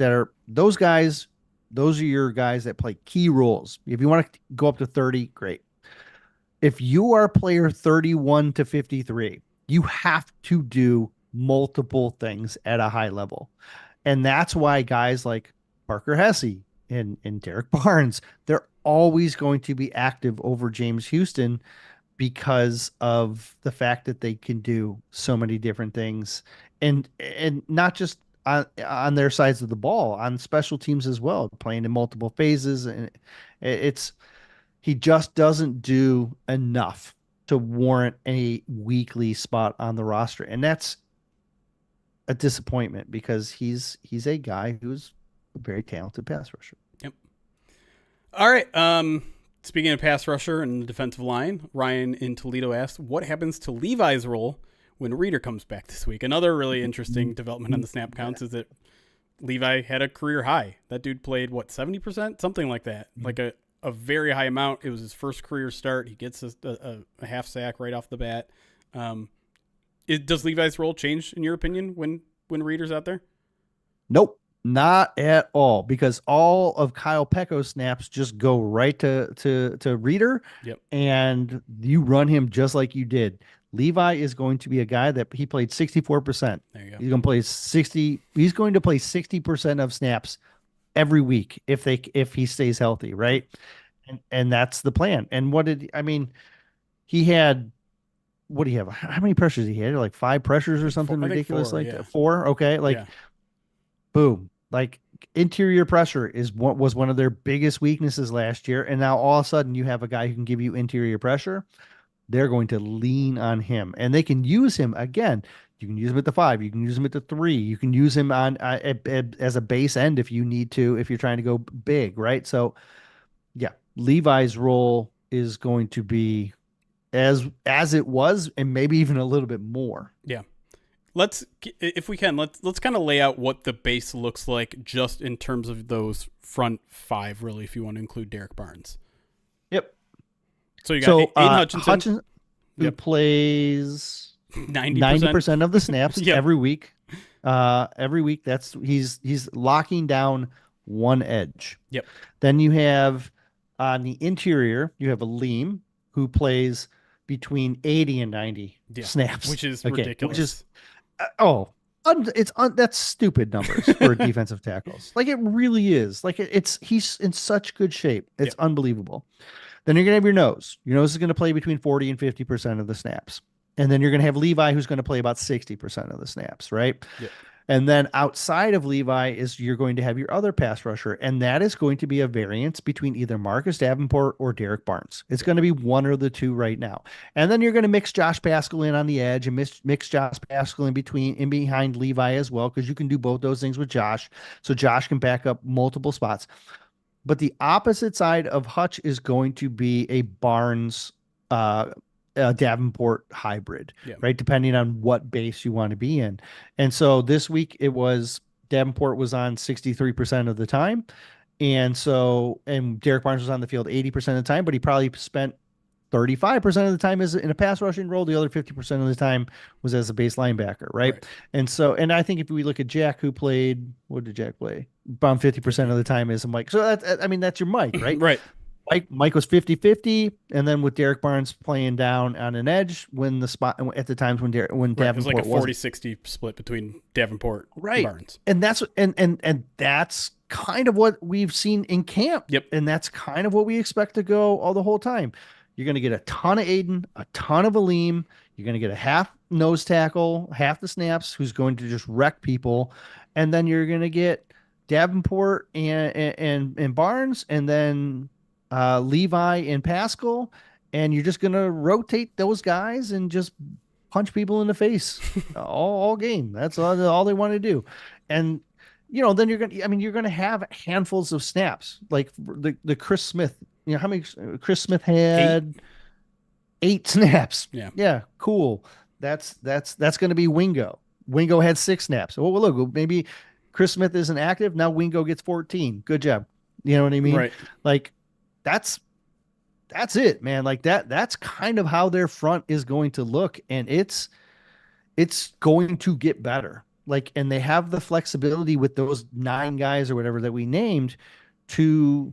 Those guys, those are your guys that play key roles. If you want to go up to 30, great. If you are player 31 to 53, you have to do multiple things at a high level. And that's why guys like Parker Hesse and Derek Barnes, they're always going to be active over James Houston because of the fact that they can do so many different things, and not just on their sides of the ball, on special teams as well, playing in multiple phases. And it's he just doesn't do enough to warrant a weekly spot on the roster. And that's a disappointment because he's a guy who's a very talented pass rusher. Yep. All right. Speaking of pass rusher and the defensive line, Ryan in Toledo asked, what happens to Levi's role when Reader comes back this week? Another really interesting development on the snap counts is that Levi had a career high. That dude played, what, 70%? Something like that. Like a very high amount. It was his first career start. He gets a half sack right off the bat. Does Levi's role change, in your opinion, when Reader's out there? Nope, not at all, because all of Kyle Pecco's snaps just go right to Reader, Yep. and you run him just like you did. Levi is going to be a guy that he played 64%. There you go. He's going to play 60. He's going to play 60% of snaps every week if he stays healthy, right? And that's the plan. And he had, what do you have? How many pressures he had? Like 5 pressures or something ridiculous four, like yeah. that. 4. Okay. Like, Yeah. boom. Like interior pressure is what was one of their biggest weaknesses last year. And now all of a sudden you have a guy who can give you interior pressure. They're going to lean on him, and they can use him again. You can use him at the 5. You can use him at the 3. You can use him on as a base end if you need to, if you're trying to go big, right? So, yeah, Levi's role is going to be as it was, and maybe even a little bit more. Yeah. If we can, let's kind of lay out what the base looks like just in terms of those front 5, really, if you want to include Derek Barnes. Yep. So you got Aiden Hutchinson, who plays 90% of the snaps Yep. every week. Every week, he's locking down one edge. Yep. Then you have on the interior, you have a Leem who plays between 80 and 90 snaps, which is ridiculous. Which is that's stupid numbers for defensive tackles. Like it really is. Like he's in such good shape. It's unbelievable. Then you're going to have your nose. Your nose is going to play between 40 and 50% of the snaps. And then you're going to have Levi, who's going to play about 60% of the snaps, right? Yep. And then outside of Levi you're going to have your other pass rusher, and that is going to be a variance between either Marcus Davenport or Derek Barnes. It's going to be one or the two right now. And then you're going to mix Josh Paschal in on the edge and mix Josh Paschal in behind Levi as well, because you can do both those things with Josh. So Josh can back up multiple spots. But the opposite side of Hutch is going to be a Barnes Davenport hybrid, right? Depending on what base you want to be in. And so this week it was Davenport was on 63% of the time. And Derek Barnes was on the field 80% of the time, but he probably spent 35% of the time as in a pass rushing role. The other 50% of the time was as a base linebacker, right? And I think if we look at Jack, who played, what did Jack play? About 50% of the time as a Mike. So that's your Mike, right? Right. Mike was 50-50, and then with Derek Barnes playing down on an edge when the spot at the times when Davenport it was like a 40-60 split between Davenport and Barnes. And that's that's kind of what we've seen in camp. Yep. And that's kind of what we expect to go all the whole time. You're going to get a ton of Aiden, a ton of Aleem. You're going to get a half nose tackle, half the snaps, who's going to just wreck people. And then you're going to get Davenport and Barnes, and then Levi and Paschal. And you're just going to rotate those guys and just punch people in the face all game. That's all they want to do. And, then you're going to have handfuls of snaps, like the Chris Smith. How many? Chris Smith had 8 snaps. Yeah, cool. That's going to be Wingo. Wingo had 6 snaps. Well, look, maybe Chris Smith isn't active now. Wingo gets 14. Good job. You know what I mean? Right. Like that's it, man. Like that's kind of how their front is going to look, and it's going to get better. Like, and they have the flexibility with those 9 guys or whatever that we named to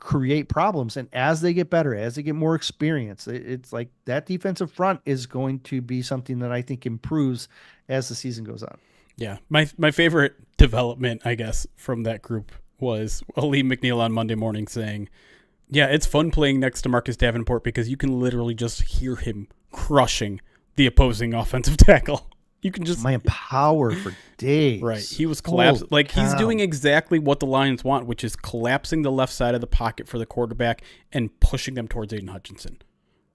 create problems. And as they get better, as they get more experience, it's like that defensive front is going to be something that I think improves as the season goes on. Yeah. My favorite development, I guess, from that group was Lee McNeil on Monday morning saying, yeah, it's fun playing next to Marcus Davenport because you can literally just hear him crushing the opposing offensive tackle. You can just power for days. Right. He was collapsed. He's doing exactly what the Lions want, which is collapsing the left side of the pocket for the quarterback and pushing them towards Aiden Hutchinson.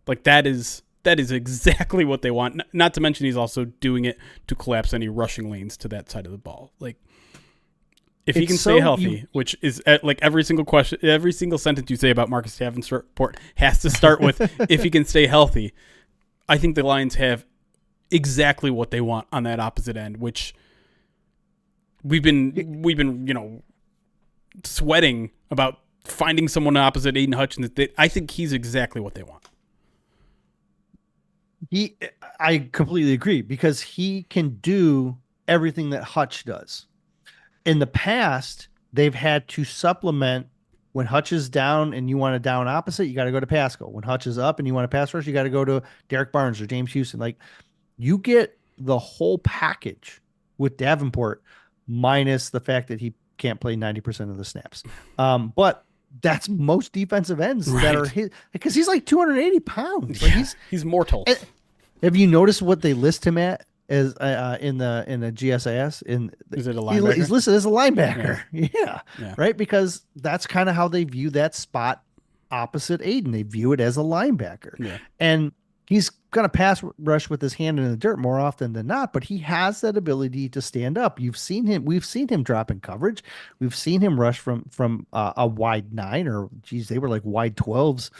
Like that is exactly what they want. Not to mention he's also doing it to collapse any rushing lanes to that side of the ball. Like if he can stay healthy, which is like every single sentence you say about Marcus Davenport has to start with if he can stay healthy. I think the Lions have exactly what they want on that opposite end, which we've been sweating about finding someone opposite Aiden Hutchinson. I think he's exactly what they want. I completely agree because he can do everything that Hutch does. In the past, they've had to supplement when Hutch is down and you want a down opposite, you got to go to Pascal. When Hutch is up and you want a pass rush, you got to go to Derek Barnes or James Houston. Like you get the whole package with Davenport minus the fact that he can't play 90% of the snaps. But that's most defensive ends that are his because he's like 280 pounds. Like he's mortal. Have you noticed what they list him at as in the GSIS? Is it a linebacker? He's listed as a linebacker. Yeah. Right. Because that's kind of how they view that spot opposite Aiden. They view it as a linebacker. Yeah. And he's going to pass rush with his hand in the dirt more often than not, but he has that ability to stand up. We've seen him drop in coverage. We've seen him rush from a wide 9 or they were like wide 12s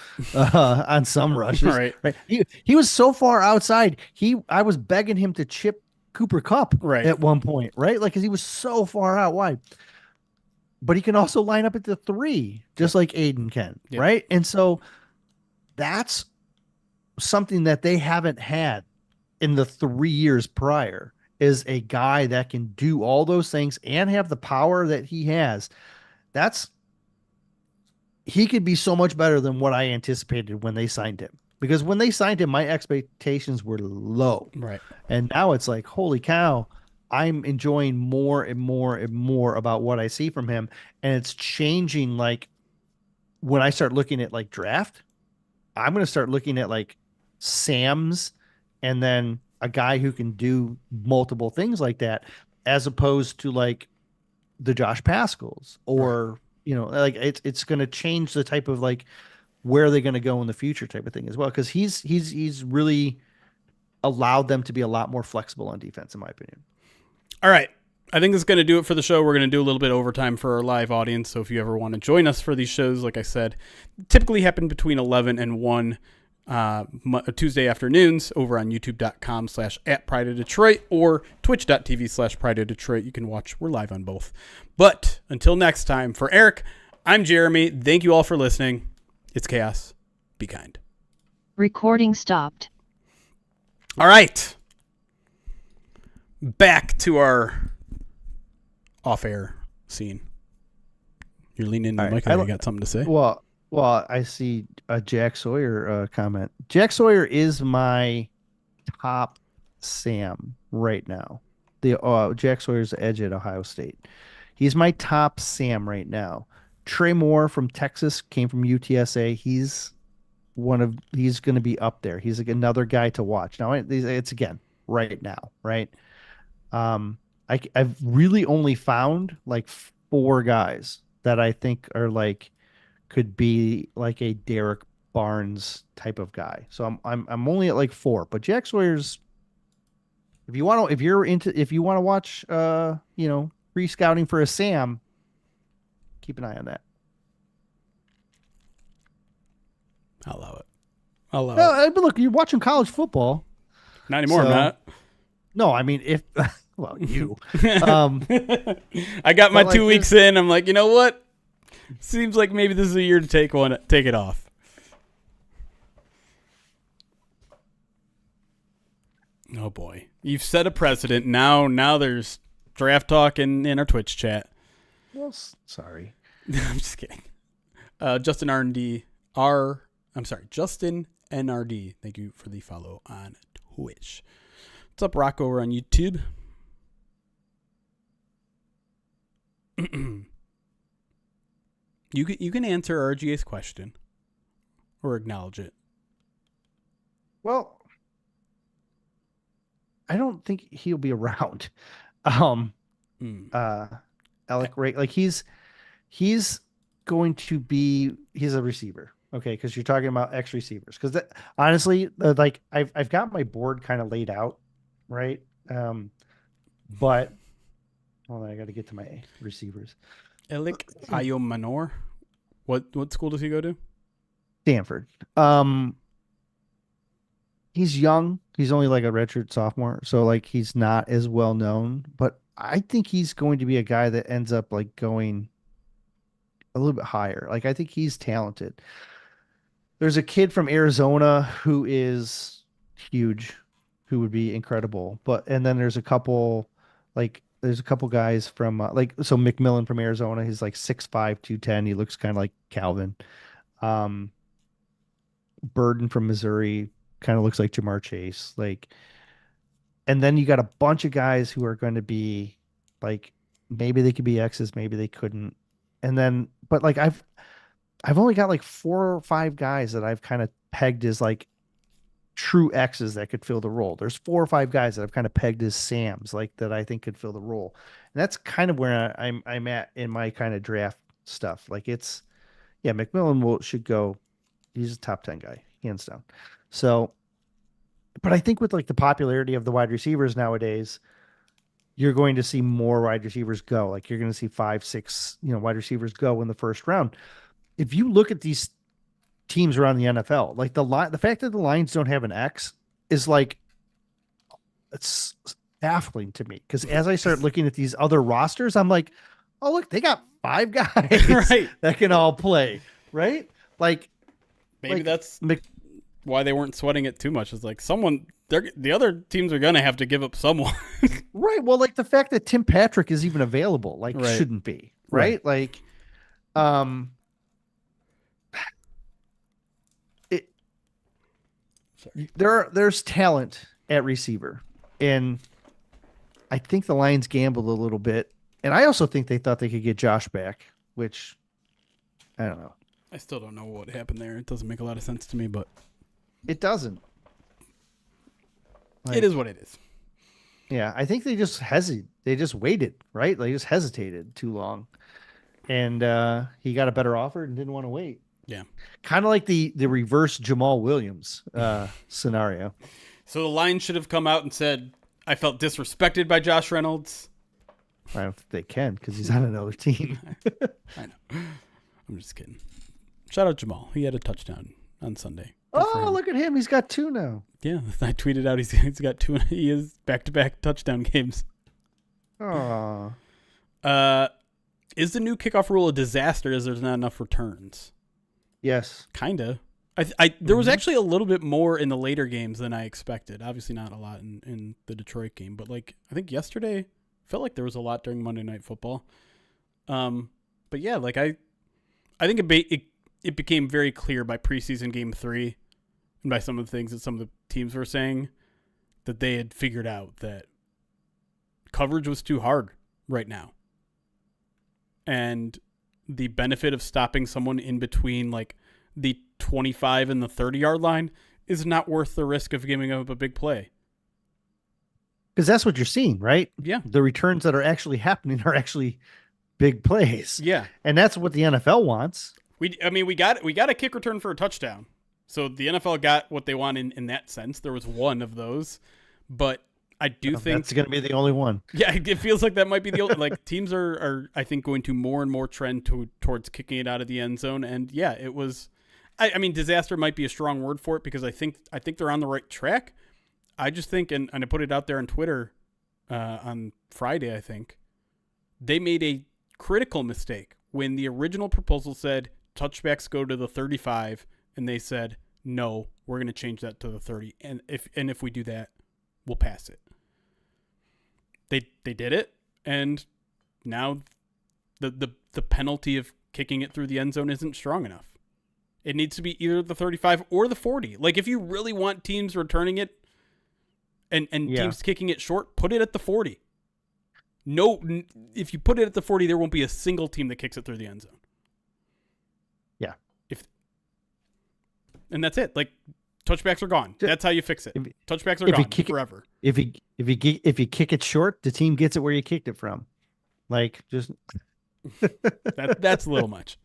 on some rushes. Right. He was so far outside. I was begging him to chip Cooper Kupp at one point, right? Like, cause he was so far out wide, but he can also line up at the 3 just like Aiden can. Yep. Right. And so that's something that they haven't had in the 3 years prior is a guy that can do all those things and have the power that he has. He could be so much better than what I anticipated when they signed him, because when they signed him, my expectations were low. Right. And now it's like, holy cow, I'm enjoying more and more and more about what I see from him. And it's changing. Like when I start looking at like draft, I'm going to start looking at like Sam's and then a guy who can do multiple things like that, as opposed to like the Josh Pascals or, like it's going to change the type of like where are they going to go in the future type of thing as well. Cause he's really allowed them to be a lot more flexible on defense, in my opinion. All right. I think that's going to do it for the show. We're going to do a little bit of overtime for our live audience. So if you ever want to join us for these shows, like I said, typically happen between 11 and 1 Tuesday afternoons over on youtube.com/@Pride of Detroit or twitch.tv/Pride of Detroit. You can watch. We're live on both. But until next time, for Erik, I'm Jeremy. Thank you all for listening. It's chaos. Be kind. Recording stopped. All right. Back to our off-air scene. You're leaning in the mic. You got something to say? Well, I see a Jack Sawyer comment. Jack Sawyer is my top Sam right now. The Jack Sawyer's edge at Ohio State. He's my top Sam right now. Trey Moore from Texas came from UTSA. He's going to be up there. He's like another guy to watch. Now it's again right now, right? I've really only found like 4 guys that I think are like could be like a Derek Barnes type of guy. So I'm only at like 4. But Jack Sawyer's, if you want to watch free scouting for a Sam, keep an eye on that. I'll allow it. But look, you're watching college football. Not anymore, Matt. No, I mean, if well, you. I got my 2 weeks in. I'm like, you know what? Seems like maybe this is a year to take it off. Oh boy, you've set a precedent. Now there's draft talk in our Twitch chat. Well, sorry. I'm just kidding. Justin NRD. Thank you for the follow on Twitch. What's up, Rock, over on YouTube? You can answer RGA's question or acknowledge it. Well, I don't think he'll be around. Alec Ray, like he's going to be, he's a receiver. Okay. Cause you're talking about X receivers. Cause honestly, like I've got my board kind of laid out. Right. But hold on, I got to get to my receivers. Elik Ayomanor. What school does he go to? Stanford. He's young. He's only like a redshirt sophomore. So like he's not as well known, but I think he's going to be a guy that ends up like going a little bit higher. Like I think he's talented. There's a kid from Arizona who is huge, who would be incredible. And then there's a couple guys from so McMillan from Arizona. He's like 6'5", 210. He looks kind of like Calvin. Burden from Missouri kind of looks like Jamar Chase. And then you got a bunch of guys who are going to be like, maybe they could be X's, maybe they couldn't. And then, but like I've only got like 4 or 5 guys that I've kind of pegged as like true X's that could fill the role. There's 4 or 5 guys that I've kind of pegged as Sams, like that I think could fill the role. And that's kind of where I'm at in my kind of draft stuff. Like McMillan should go. He's a top 10 guy, hands down. So, but I think with like the popularity of the wide receivers nowadays, you're going to see more wide receivers go. Like you're going to see 5, 6, wide receivers go in the first round. If you look at these teams around the NFL, like the fact that the Lions don't have an X is like, it's baffling to me. Because as I start looking at these other rosters, I'm like, oh look, they got 5 guys right. that can all play, right? Like maybe that's why they weren't sweating it too much. It's like the other teams are gonna have to give up someone. Right. Well, like the fact that Tim Patrick is even available, like right. shouldn't be, right? Like, there's talent at receiver, and I think the Lions gambled a little bit, and I also think they thought they could get Josh back, which I don't know. I still don't know what happened there. It doesn't make a lot of sense to me, but it doesn't. It is what it is. Yeah, I think they just hesitated. They just waited, right? They just hesitated too long, and he got a better offer and didn't want to wait. Yeah, kind of like the reverse Jamal Williams scenario. So the Lions should have come out and said, "I felt disrespected by Josh Reynolds." I don't think they can because he's on another team. I know. I'm just kidding. Shout out Jamal. He had a touchdown on Sunday. Oh, look at him. He's got 2 now. Yeah, I tweeted out he's got 2. He is back-to-back touchdown games. Oh. Is the new kickoff rule a disaster as there's not enough returns? Yes. Kinda. There was actually a little bit more in the later games than I expected. Obviously not a lot in the Detroit game, but like I think yesterday felt like there was a lot during Monday Night Football. But yeah, like I think it became very clear by preseason game 3 and by some of the things that some of the teams were saying that they had figured out that coverage was too hard right now. And the benefit of stopping someone in between like the 25 and the 30-yard line is not worth the risk of giving up a big play. Because that's what you're seeing, right? Yeah. The returns that are actually happening are actually big plays. Yeah. And that's what the NFL wants. We got a kick return for a touchdown. So the NFL got what they want in that sense. There was one of those, but I do think that's going to be the only one. Yeah, it feels like that might be the only, like teams are I think going to more and more trend towards kicking it out of the end zone. And yeah, it was. I mean, disaster might be a strong word for it because I think they're on the right track. I just think, and I put it out there on Twitter on Friday. I think they made a critical mistake when the original proposal said touchbacks go to the 35. And they said, no, we're going to change that to the 30. And if we do that, we'll pass it. They did it. And now the penalty of kicking it through the end zone isn't strong enough. It needs to be either the 35 or the 40. Like, if you really want teams returning it and teams kicking it short, put it at the 40. No, if you put it at the 40, there won't be a single team that kicks it through the end zone. Yeah. And that's it. Like, touchbacks are gone. That's how you fix it. Touchbacks are gone forever. If you kick it short, the team gets it where you kicked it from. Like, just that's a little much.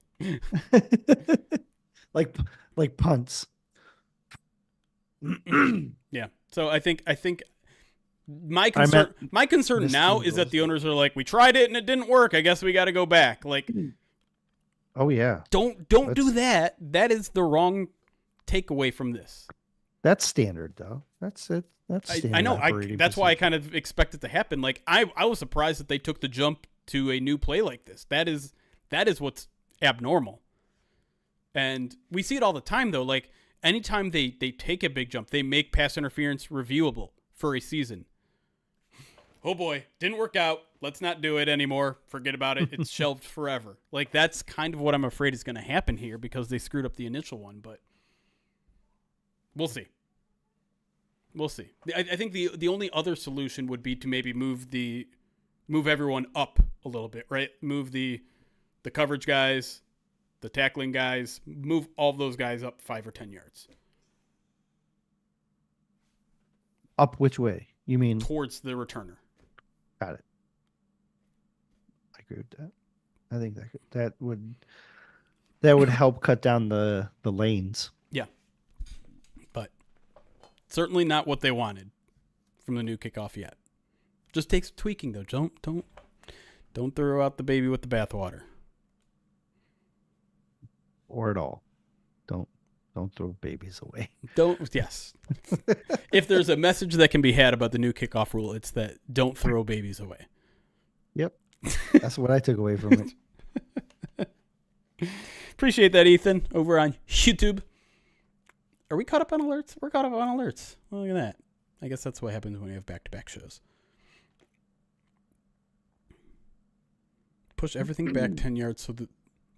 like punts. Yeah. So I think my concern now is that the owners are like, we tried it and it didn't work. I guess we got to go back. Like, oh yeah. Don't do that. That is the wrong takeaway from this. That's standard though. That's it. That's standard. I know. That's why I kind of expect it to happen. Like, I was surprised that they took the jump to a new play like this. That is what's abnormal. And we see it all the time though. Like, anytime they take a big jump, they make pass interference reviewable for a season. Oh boy, didn't work out. Let's not do it anymore. Forget about it. It's shelved forever. Like, that's kind of what I'm afraid is going to happen here because they screwed up the initial one, but we'll see. We'll see. I think the only other solution would be to maybe move everyone up a little bit, right? Move the coverage guys, the tackling guys, move all of those guys up 5 or 10 yards. Up which way? You mean towards the returner? Got it. I agree with that. I think that would help cut down the lanes. Yeah, but certainly not what they wanted from the new kickoff yet. Just takes tweaking though. Don't throw out the baby with the bathwater. Or at all. Don't throw babies away. Yes. If there's a message that can be had about the new kickoff rule, it's that don't throw babies away. Yep. That's what I took away from it. Appreciate that, Ethan, over on YouTube. Are we caught up on alerts? We're caught up on alerts. Well, look at that. I guess that's what happens when we have back-to-back shows. Push everything back 10 yards so that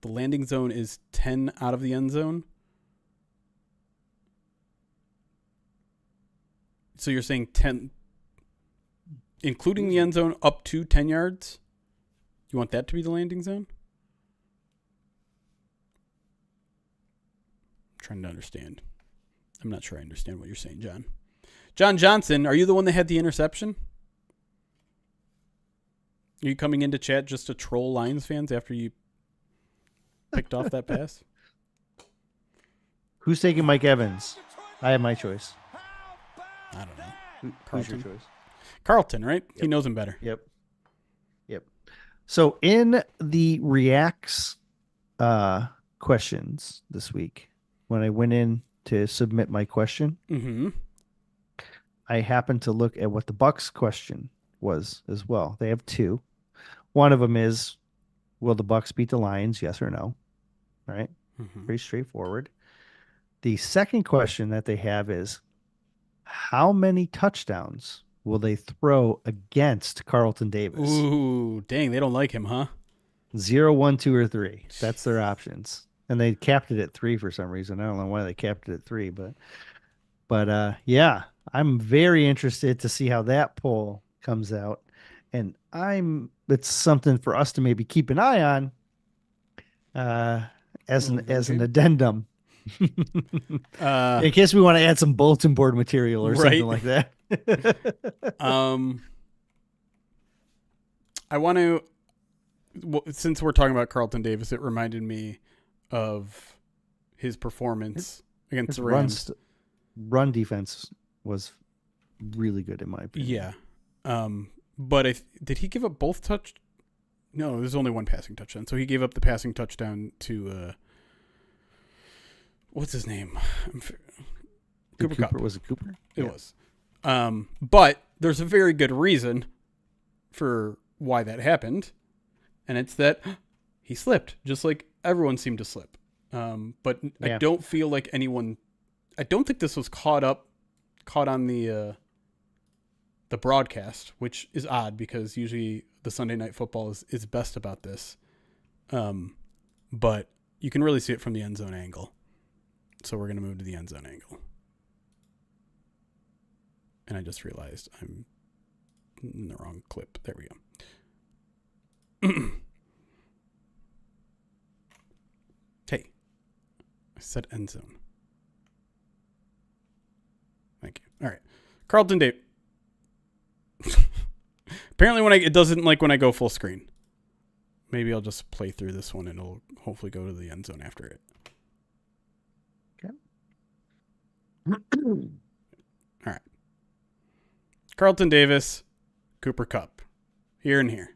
the landing zone is 10 out of the end zone. So you're saying 10, including the end zone, up to 10 yards? You want that to be the landing zone? I'm trying to understand. I'm not sure I understand what you're saying, John. John Johnson, are you the one that had the interception? Are you coming into chat just to troll Lions fans after you picked off that pass? Who's taking Mike Evans? I have my choice. I don't know. Who's your choice? Carlton, right? Yep. He knows him better. Yep. So in the reacts questions this week, when I went in to submit my question, I happened to look at what the Bucks question was as well. They have two. One of them is, will the Bucks beat the Lions? Yes or no? All right. Pretty straightforward. The second question that they have is, how many touchdowns will they throw against Carlton Davis? Ooh, dang. They don't like him, huh? 0, 1, 2, or 3. That's their options. And they capped it at 3 for some reason. I don't know why they capped it at 3, but yeah, I'm very interested to see how that poll comes out. And it's something for us to maybe keep an eye on as an addendum. In case we want to add some bulletin board material or something like that. I want to, since we're talking about Carlton Davis, it reminded me of his performance against the Rams. Run defense was really good in my opinion. Yeah. But did he give up both touch? No, there's only one passing touchdown. So he gave up the passing touchdown to what's his name? Cooper Kupp. Was it Cooper? It was. But there's a very good reason for why that happened, and it's that he slipped, just like everyone seemed to slip. But yeah. I don't feel like anyone. I don't think this was caught on the broadcast, which is odd because usually the Sunday Night Football is best about this. but you can really see it from the end zone angle. So we're going to move to the end zone angle. And I just realized I'm in the wrong clip. There we go. Hey, I said end zone. Thank you. All right. Carlton Dave. Apparently it doesn't like when I go full screen. Maybe I'll just play through this one and it'll hopefully go to the end zone after it. Okay. All right. Carlton Davis, Cooper Kupp. Here and here.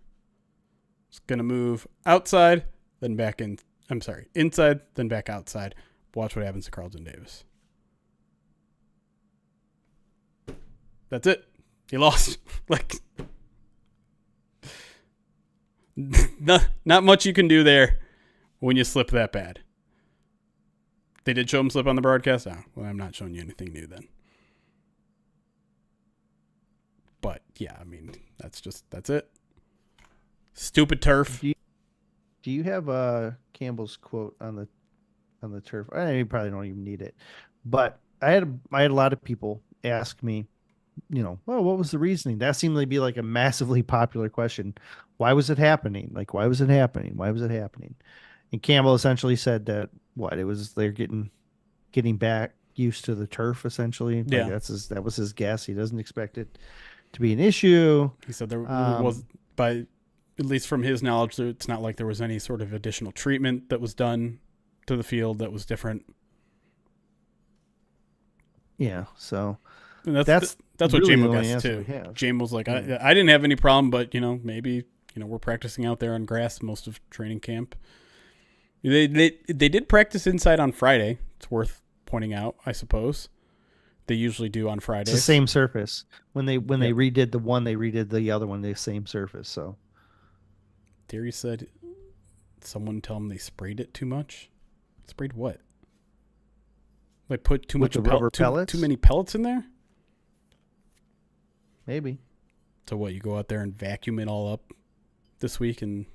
It's going to move outside, then back in. I'm sorry, inside, then back outside. Watch what happens to Carlton Davis. That's it. He lost. Not much you can do there when you slip that bad. They did show him slip on the broadcast. Oh, well, I'm not showing you anything new then. But yeah, I mean, that's it. Stupid turf. Do you have Campbell's quote on the turf? You probably don't even need it, but I had a lot of people ask me, well, what was the reasoning? That seemed to be like a massively popular question. Why was it happening? Like, why was it happening? Why was it happening? And Campbell essentially said that they're getting back used to the turf. Essentially, yeah, that was his guess. He doesn't expect it to be an issue. He said there was, by at least from his knowledge, it's not like there was any sort of additional treatment that was done to the field that was different. Yeah, so that's what really Jamo guessed too. Jamo was like, I didn't have any problem, but maybe we're practicing out there on grass most of training camp. They did practice inside on Friday. It's worth pointing out, I suppose. They usually do on Fridays. It's the same surface. When they redid the one, they redid the other one, the same surface. So Terry said someone tell him they sprayed it too much. Sprayed what? Like put too much rubber pellets? Too many pellets in there? Maybe. So what, you go out there and vacuum it all up this week and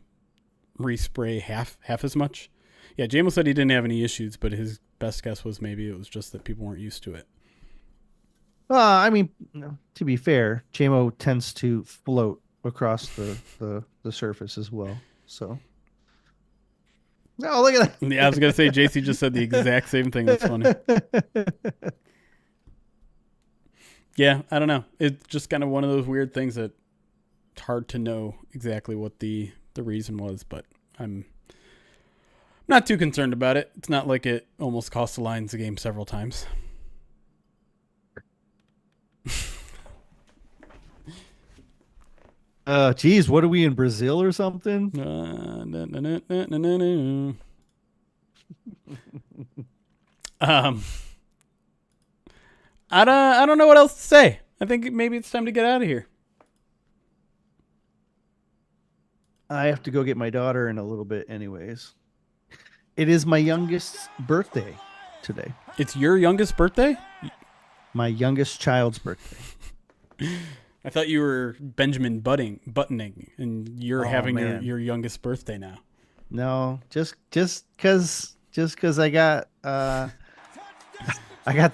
respray half as much? Yeah, Jamo said he didn't have any issues, but his best guess was maybe it was just that people weren't used to it. I mean, to be fair, Jamo tends to float across the surface as well. So, look at that. Yeah, I was gonna say JC just said the exact same thing. That's funny. Yeah, I don't know. It's just kind of one of those weird things that it's hard to know exactly what the reason was, but I'm not too concerned about it. It's not like it almost cost the Lions the game several times. Geez, what are we in Brazil or something? I don't know what else to say. I think maybe it's time to get out of here. I have to go get my daughter in a little bit anyways. It is my youngest's birthday today. It's your youngest birthday? My youngest child's birthday. I thought you were Benjamin buttoning, and you're having your youngest birthday now. No, just because I got the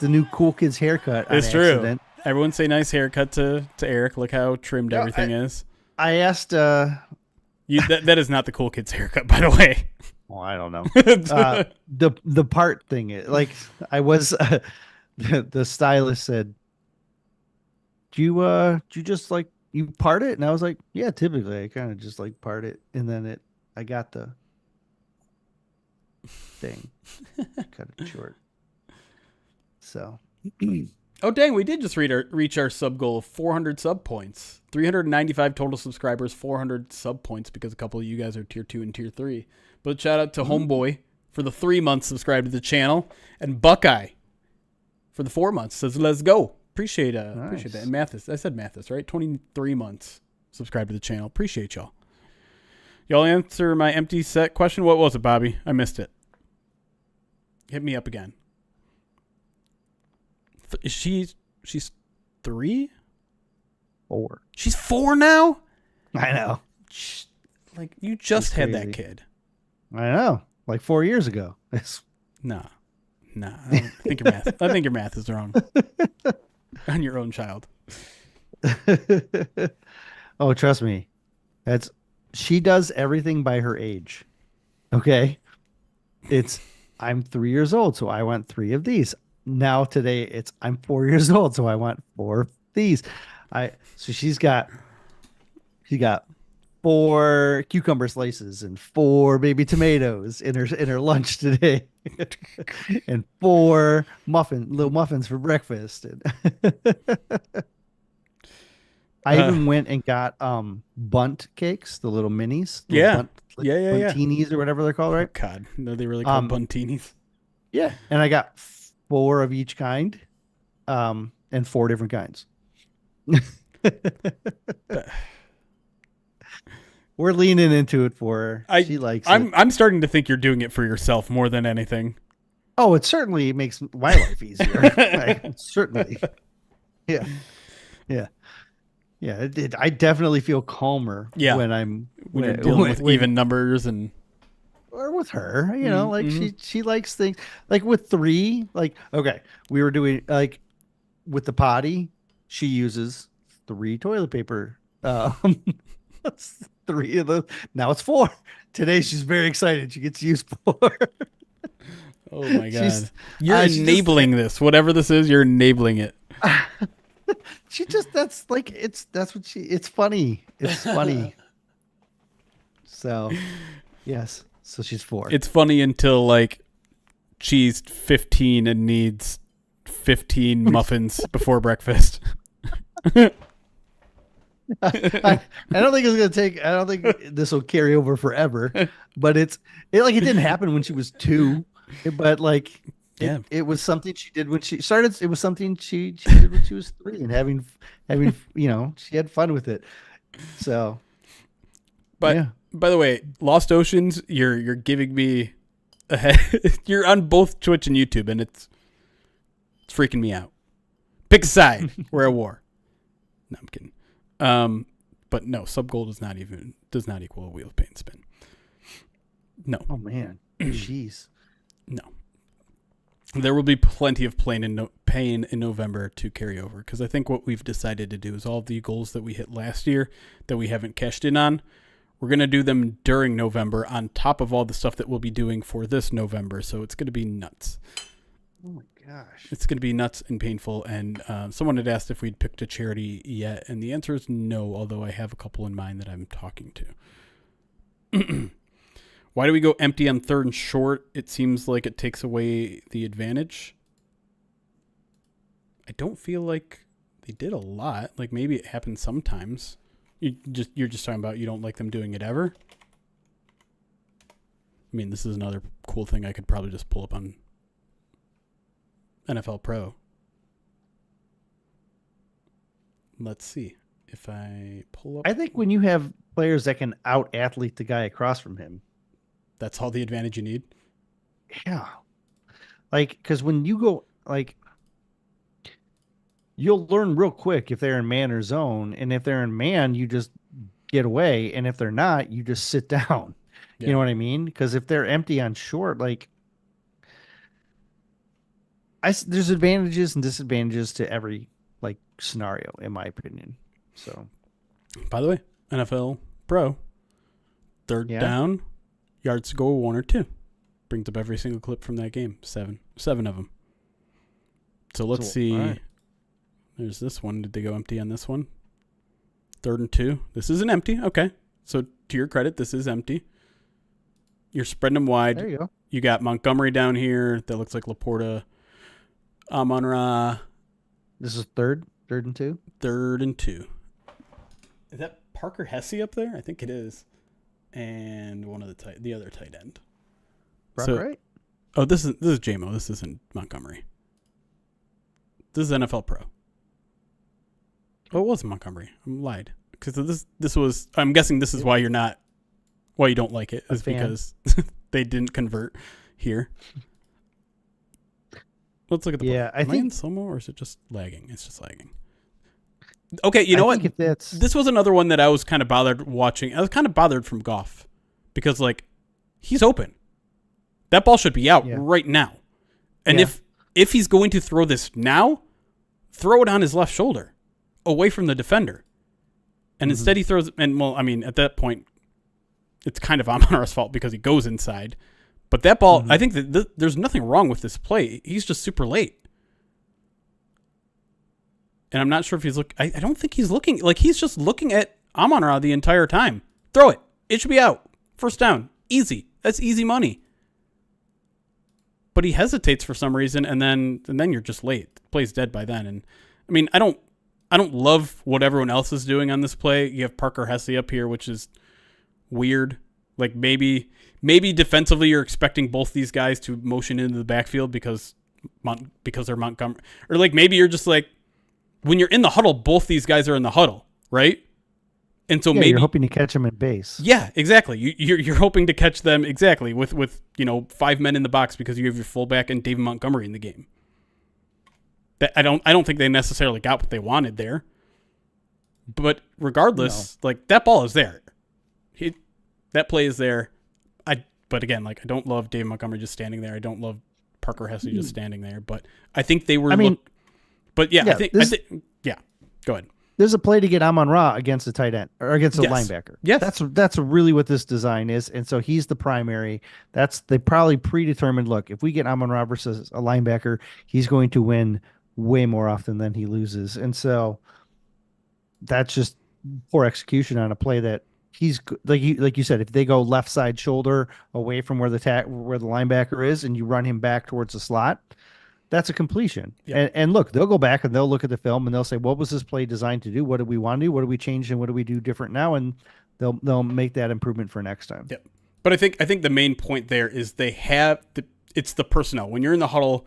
new cool kids haircut. It's true. Everyone say nice haircut to Erik. Look how trimmed everything is. I asked. That is not the cool kids haircut, by the way. Well, I don't know. The part thing, like I was, the stylist said, "Do you just like you part it?" And I was like, "Yeah, typically I kind of just like part it." And then I got the thing, cut it short. So, oh dang, we did just reach our sub goal of 400 sub points, 395 total subscribers, 400 sub points because a couple of you guys are tier 2 and tier 3. But shout out to Homeboy for the 3 months subscribed to the channel, and Buckeye for the 4 months says let's go. Appreciate that. And Mathis, I said Mathis, right? 23 months subscribed to the channel. Appreciate y'all. Y'all answer my empty set question. What was it, Bobby? I missed it. Hit me up again. She's 3? 4. She's 4 now? I know. Like, you just had that kid. I know. like 4 years ago. Nah. I think your math is wrong on your own child. Oh, trust me. She does everything by her age. Okay. I'm 3 years old, so I want 3 of these. Now today I'm 4 years old, so I want 4 of these. So she got 4 cucumber slices and 4 baby tomatoes in her lunch today. And 4 little muffins for breakfast. And I even went and got bunt cakes, the little minis. Yeah. Buntinis or whatever they're called, right? God, no, they really call buntinis. Yeah. And I got 4 of each kind, and 4 different kinds. We're leaning into it for her. She likes it. I'm starting to think you're doing it for yourself more than anything. Oh, it certainly makes my life easier. Certainly. Yeah. I definitely feel calmer when you're dealing with even numbers or with her, she likes things like with 3, okay, we were doing with the potty, she uses 3 toilet paper. 3 of those. Now it's 4. Today she's very excited. She gets to use 4. Oh my God. You're enabling this. Whatever this is, you're enabling it. It's funny. It's funny. So, yes. So she's 4. It's funny until she's 15 and needs 15 muffins before breakfast. I don't think I don't think this will carry over forever, but it didn't happen when she was 2, but it was something she did when she started. It was something she did when she was 3 and having, she had fun with it. So, but yeah. By the way, Lost Oceans, you're giving me a head. You're on both Twitch and YouTube, and it's freaking me out. Pick a side. We're at war. No, I'm kidding. But no, sub goal does not equal a wheel of pain spin. No. Oh man, jeez. No. There will be plenty of pain in November to carry over, because I think what we've decided to do is all the goals that we hit last year that we haven't cashed in on, we're going to do them during November on top of all the stuff that we'll be doing for this November. So it's going to be nuts. Oh my gosh. It's going to be nuts and painful. And someone had asked if we'd picked a charity yet, and the answer is no, although I have a couple in mind that I'm talking to. Why do we go empty on 3rd and short? It seems like it takes away the advantage. I don't feel like they did a lot. Maybe it happens sometimes. You're just talking about you don't like them doing it ever? I mean, this is another cool thing I could probably just pull up on NFL Pro. Let's see if I pull up. I think when you have players that can out-athlete the guy across from him, that's all the advantage you need? Yeah. Because when you go, you'll learn real quick if they're in man or zone. And if they're in man, you just get away. And if they're not, you just sit down. Yeah. You know what I mean? Because if they're empty on short, there's advantages and disadvantages to every scenario, in my opinion. So, by the way, NFL Pro, 3rd down, yards to go 1 or 2, brings up every single clip from that game. 7 of them. So let's see. Right. There's this one. Did they go empty on this one? 3rd and 2. This isn't empty. Okay. So to your credit, this is empty. You're spreading them wide. There you go. You got Montgomery down here. That looks like Laporta. Amon-Ra. This is 3rd and 2? 3rd and 2. Is that Parker Hesse up there? I think it is. And one of the other tight end. Right? Oh, this is JMO. This isn't Montgomery. This is NFL Pro. Oh, it was Montgomery. I lied. Because this was. I'm guessing this is why you don't like it, is because they didn't convert here. Let's look at the play. I think in slow-mo, or is it just lagging? It's just lagging. Okay, you know what? This was another one that I was kind of bothered watching. I was kind of bothered from Goff because he's open. That ball should be out Yeah. right now. And Yeah. if he's going to throw this now, throw it on his left shoulder, away from the defender. And instead he throws, and well, I mean, at that point, it's kind of Amon-Ra's fault because he goes inside. But that ball, I think that there's nothing wrong with this play. He's just super late. And I'm not sure if he's I don't think he's looking. Like, he's just looking at Amon-Ra the entire time. Throw it. It should be out. First down. Easy. That's easy money. But he hesitates for some reason, and then you're just late. The play's dead by then. And I mean, I don't love what everyone else is doing on this play. You have Parker Hesse up here, which is weird. Like, maybe defensively you're expecting both these guys to motion into the backfield because they're Montgomery. Or like maybe you're just like, when you're in the huddle, both these guys are in the huddle, right? And so maybe you're hoping to catch them in base. Yeah, exactly. You're hoping to catch them exactly with 5 men in the box because you have your fullback and David Montgomery in the game. That I don't think they necessarily got what they wanted there. But regardless, like, that ball is there. That play is there. But again, like, I don't love David Montgomery just standing there. I don't love Parker Hesse just standing there. But I think they were. But yeah, yeah. Go ahead. There's a play to get Amon-Ra against the tight end or against the linebacker. Yes. That's really what this design is. And so he's the primary. They probably predetermined, look, if we get Amon-Ra versus a linebacker, he's going to win way more often than he loses. And so that's just poor execution on a play that he's like you said, if they go left side shoulder away from where the linebacker is and you run him back towards the slot, that's a completion. Yep. And look, they'll go back and they'll look at the film and they'll say, what was this play designed to do? What did we want to do? What did we change and what do we do different now? And they'll make that improvement for next time. Yep. But I think the main point there is it's the personnel. When you're in the huddle,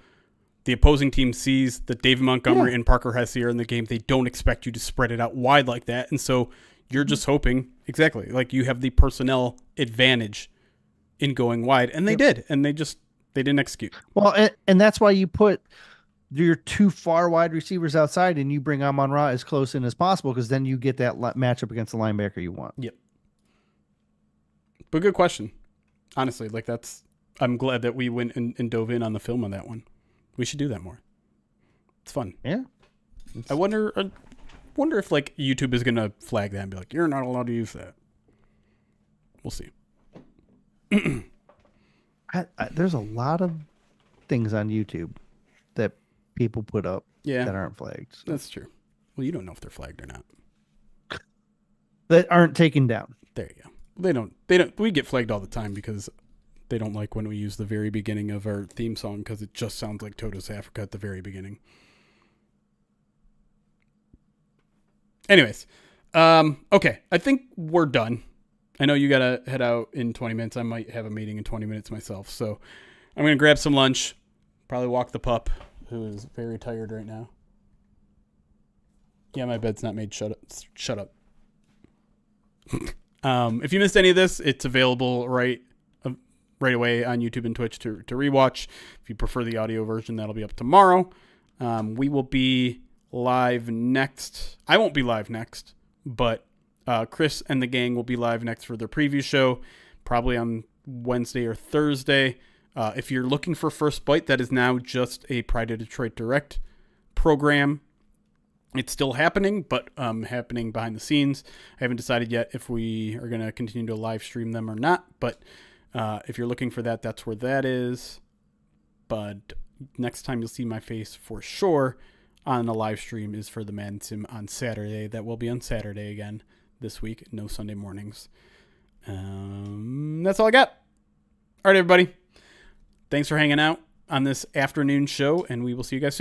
the opposing team sees that David Montgomery and Parker Hesse are in the game. They don't expect you to spread it out wide like that. And so you're just hoping, exactly, like you have the personnel advantage in going wide. And they did. And they didn't execute. Well, and that's why you put your two far wide receivers outside and you bring Amon-Ra as close in as possible because then you get that matchup against the linebacker you want. Yep. But good question. Honestly, like I'm glad that we went and dove in on the film on that one. We should do that more. It's fun. Yeah. I wonder if like YouTube is going to flag that and be like, you're not allowed to use that. We'll see. There's a lot of things on YouTube that people put up that aren't flagged. So. That's true. Well, you don't know if they're flagged or not. That aren't taken down. There you go. They don't. We get flagged all the time because they don't like when we use the very beginning of our theme song because it just sounds like Toto's Africa at the very beginning. Anyways, okay. I think we're done. I know you got to head out in 20 minutes. I might have a meeting in 20 minutes myself. So I'm going to grab some lunch, probably walk the pup, who is very tired right now. Yeah, my bed's not made. Shut up. If you missed any of this, it's available right away on YouTube and Twitch to rewatch. If you prefer the audio version, that'll be up tomorrow. We will be live next. I won't be live next, but Chris and the gang will be live next for their preview show, probably on Wednesday or Thursday. If you're looking for First Bite, that is now just a Pride of Detroit Direct program. It's still happening, but happening behind the scenes. I haven't decided yet if we are going to continue to live stream them or not, but if you're looking for that, that's where that is. But next time you'll see my face for sure on a live stream is for the Madden Sim on Saturday. That will be on Saturday again this week. No Sunday mornings. That's all I got. All right, everybody. Thanks for hanging out on this afternoon show, and we will see you guys soon.